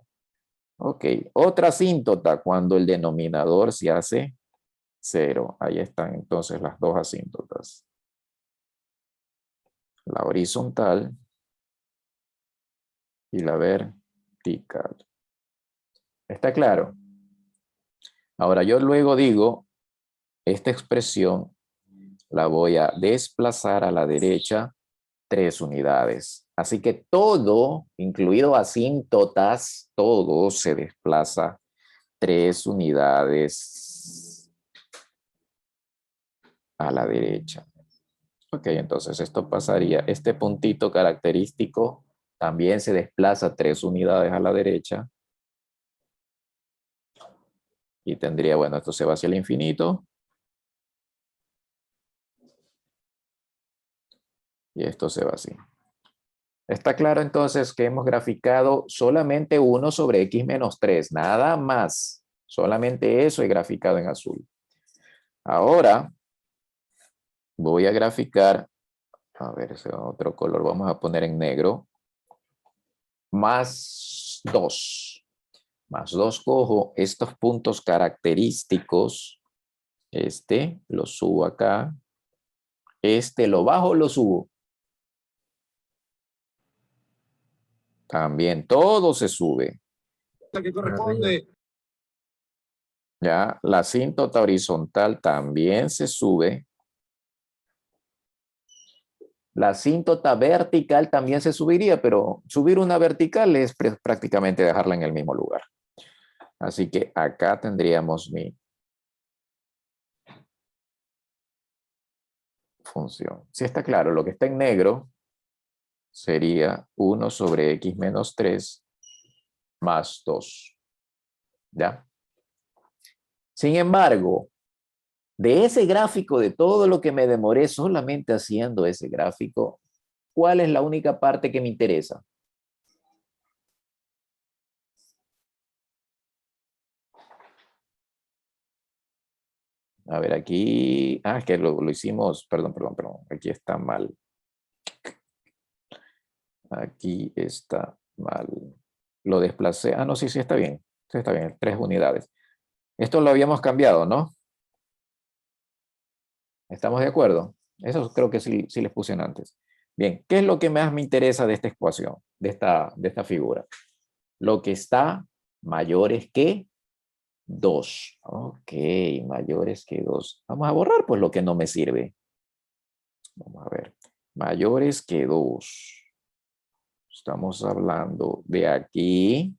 Ok, otra asíntota cuando el denominador se hace 0. Ahí están entonces las dos asíntotas. La horizontal y la vertical. ¿Está claro? Ahora yo luego digo, esta expresión la voy a desplazar a la derecha 3 unidades. Así que todo, incluido asíntotas, todo se desplaza 3 unidades a la derecha. Ok, entonces esto pasaría, este puntito característico también se desplaza 3 unidades a la derecha. Y tendría, bueno, esto se va hacia el infinito. Y esto se va así. Está claro entonces que hemos graficado solamente 1 sobre x menos 3, nada más. Solamente eso he graficado en azul. Ahora voy a graficar, a ver, ese otro color vamos a poner en negro. más 2. Más 2 cojo estos puntos característicos. Este lo subo acá. Este lo bajo, lo subo. También todo se sube. La que corresponde. Ya, la asíntota horizontal también se sube. La asíntota vertical también se subiría, pero subir una vertical es prácticamente dejarla en el mismo lugar. Así que acá tendríamos mi función. Si está claro, lo que está en negro sería 1 sobre x menos 3 más 2. ¿Ya? Sin embargo, de ese gráfico, de todo lo que me demoré solamente haciendo ese gráfico, ¿cuál es la única parte que me interesa? A ver, aquí... Ah, es que lo hicimos... Perdón. Aquí está mal. Aquí está mal. Lo desplacé. Ah, no, sí, está bien. Sí, está bien. 3 unidades. Esto lo habíamos cambiado, ¿no? ¿Estamos de acuerdo? Eso creo que sí les puse antes. Bien, ¿qué es lo que más me interesa de esta ecuación, de esta figura? Lo que está mayores que 2. Ok, mayores que 2. Vamos a borrar pues lo que no me sirve. Vamos a ver. Mayores que 2. Estamos hablando de aquí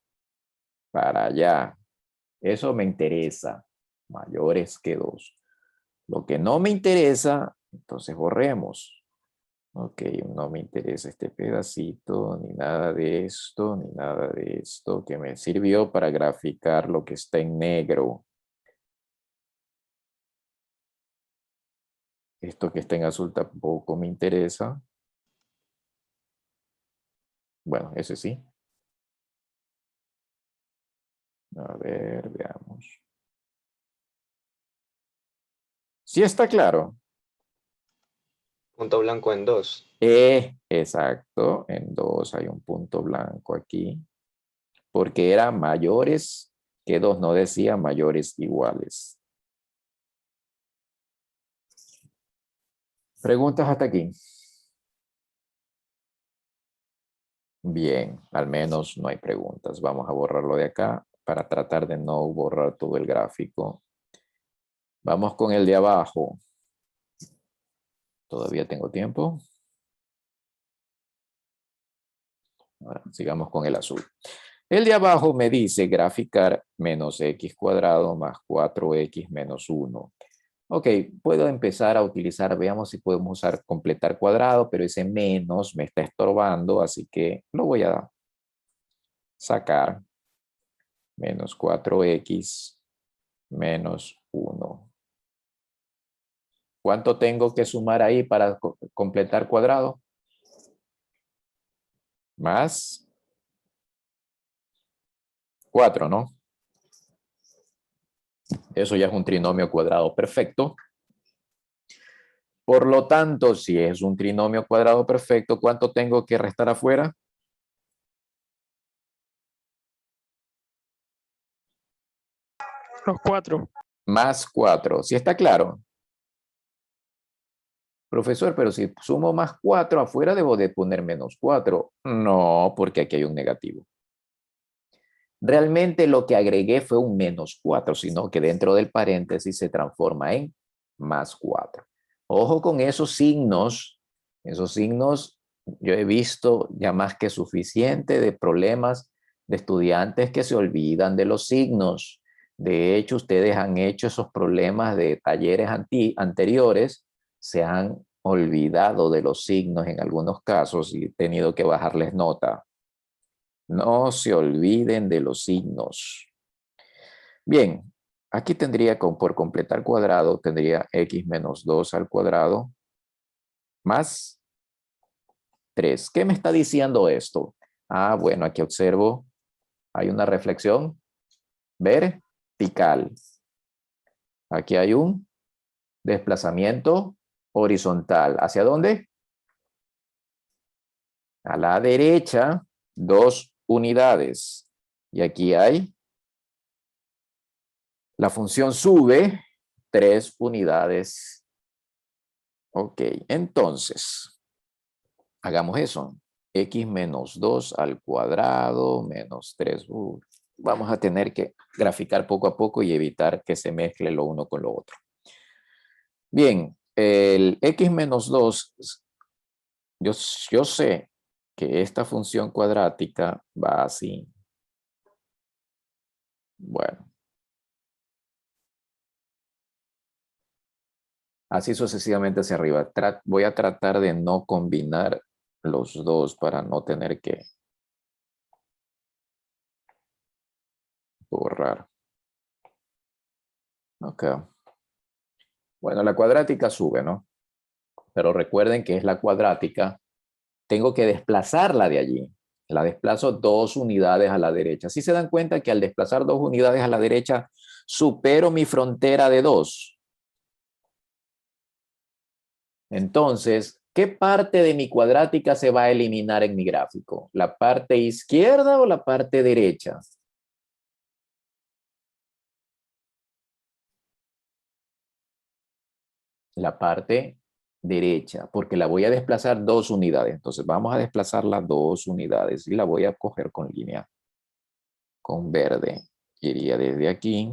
para allá. Eso me interesa. Mayores que 2. Lo que no me interesa, entonces borremos. Ok, no me interesa este pedacito, ni nada de esto, ni nada de esto, que me sirvió para graficar lo que está en negro. Esto que está en azul tampoco me interesa. Bueno, ese sí. A ver, veamos. ¿Sí está claro? Punto blanco en 2. Exacto, en 2 hay un punto blanco aquí. Porque era mayores que 2, no decía mayores iguales. ¿Preguntas hasta aquí? Bien, al menos no hay preguntas. Vamos a borrarlo de acá para tratar de no borrar todo el gráfico. Vamos con el de abajo. Todavía tengo tiempo. Ahora, sigamos con el azul. El de abajo me dice graficar menos x cuadrado más 4x menos 1. Ok, puedo empezar a utilizar, veamos si podemos usar completar cuadrado, pero ese menos me está estorbando, así que lo voy a sacar. Menos 4x menos 1. ¿Cuánto tengo que sumar ahí para completar cuadrado? Más 4, ¿no? Eso ya es un trinomio cuadrado perfecto. Por lo tanto, si es un trinomio cuadrado perfecto, ¿cuánto tengo que restar afuera? Los 4. Más 4. ¿Sí está claro? Profesor, pero si sumo más 4 afuera, debo de poner menos 4. No, porque aquí hay un negativo. Realmente lo que agregué fue un menos 4, sino que dentro del paréntesis se transforma en más 4. Ojo con esos signos. Esos signos yo he visto ya más que suficiente de problemas de estudiantes que se olvidan de los signos. De hecho, ustedes han hecho esos problemas de talleres anteriores, se han olvidado de los signos en algunos casos y he tenido que bajarles nota. No se olviden de los signos. Bien, aquí tendría por completar cuadrado, tendría x menos 2 al cuadrado más 3. ¿Qué me está diciendo esto? Ah, bueno, aquí observo, hay una reflexión vertical. Aquí hay un desplazamiento horizontal. ¿Hacia dónde? A la derecha, 2 unidades. Y aquí hay, la función sube 3 unidades. Ok, entonces, hagamos eso. X menos 2 al cuadrado menos 3. Vamos a tener que graficar poco a poco y evitar que se mezcle lo uno con lo otro. Bien, el X menos 2, yo sé que esta función cuadrática va así. Bueno. Así sucesivamente hacia arriba. Voy a tratar de no combinar los dos para no tener que borrar. Ok. Bueno, la cuadrática sube, ¿no? Pero recuerden que es la cuadrática. Tengo que desplazarla de allí. La desplazo 2 unidades a la derecha. ¿Sí se dan cuenta que al desplazar 2 unidades a la derecha, supero mi frontera de 2? Entonces, ¿qué parte de mi cuadrática se va a eliminar en mi gráfico? ¿La parte izquierda o la parte derecha? La parte derecha, porque la voy a desplazar 2 unidades. Entonces vamos a desplazarla 2 unidades y la voy a coger con línea, con verde. Iría desde aquí.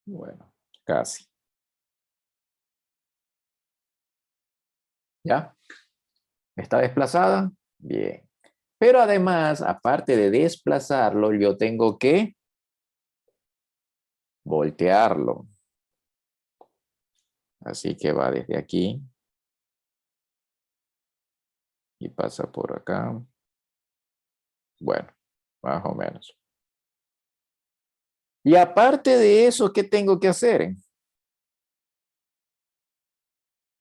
Bueno, casi. ¿Ya? ¿Está desplazada? Bien. Pero además, aparte de desplazarlo, yo tengo que voltearlo. Así que va desde aquí y pasa por acá. Bueno, más o menos. Y aparte de eso, ¿qué tengo que hacer?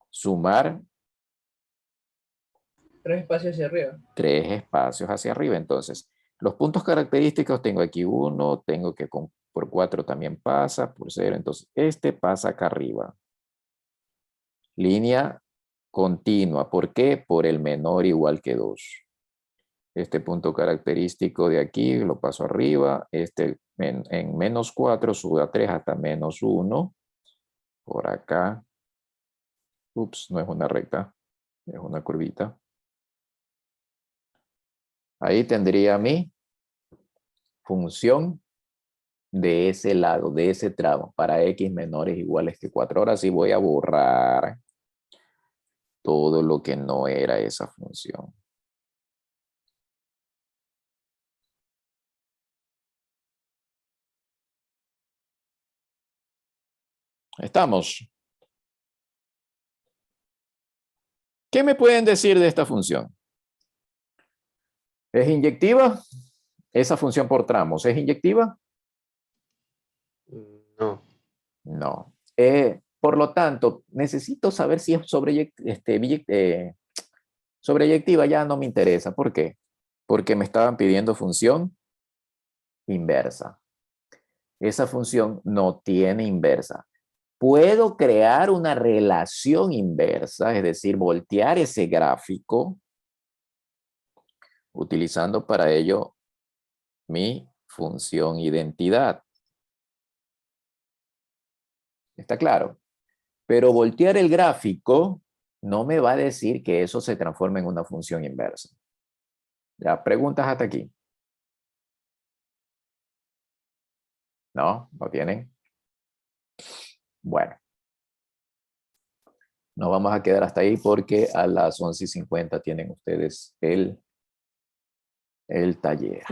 Sumar 3 espacios hacia arriba. 3 espacios hacia arriba. Entonces, los puntos característicos tengo aquí 1, tengo que por 4 también pasa, por 0. Entonces, este pasa acá arriba. Línea continua. ¿Por qué? Por el menor igual que 2. Este punto característico de aquí lo paso arriba. Este en menos 4 sube a 3 hasta menos 1. Por acá. Ups, no es una recta. Es una curvita. Ahí tendría mi función de ese lado, de ese tramo, para x menores iguales que 4. Ahora sí voy a borrar todo lo que no era esa función. ¿Estamos? ¿Qué me pueden decir de esta función? ¿Es inyectiva? Esa función por tramos, ¿es inyectiva? No. No. Por lo tanto, necesito saber si es sobreyectiva. Ya no me interesa. ¿Por qué? Porque me estaban pidiendo función inversa. Esa función no tiene inversa. Puedo crear una relación inversa, es decir, voltear ese gráfico utilizando para ello mi función identidad. ¿Está claro? Pero voltear el gráfico no me va a decir que eso se transforme en una función inversa. ¿Ya? ¿Preguntas hasta aquí? ¿No? ¿No tienen? Bueno. Nos vamos a quedar hasta ahí porque a las 11:50 tienen ustedes el taller.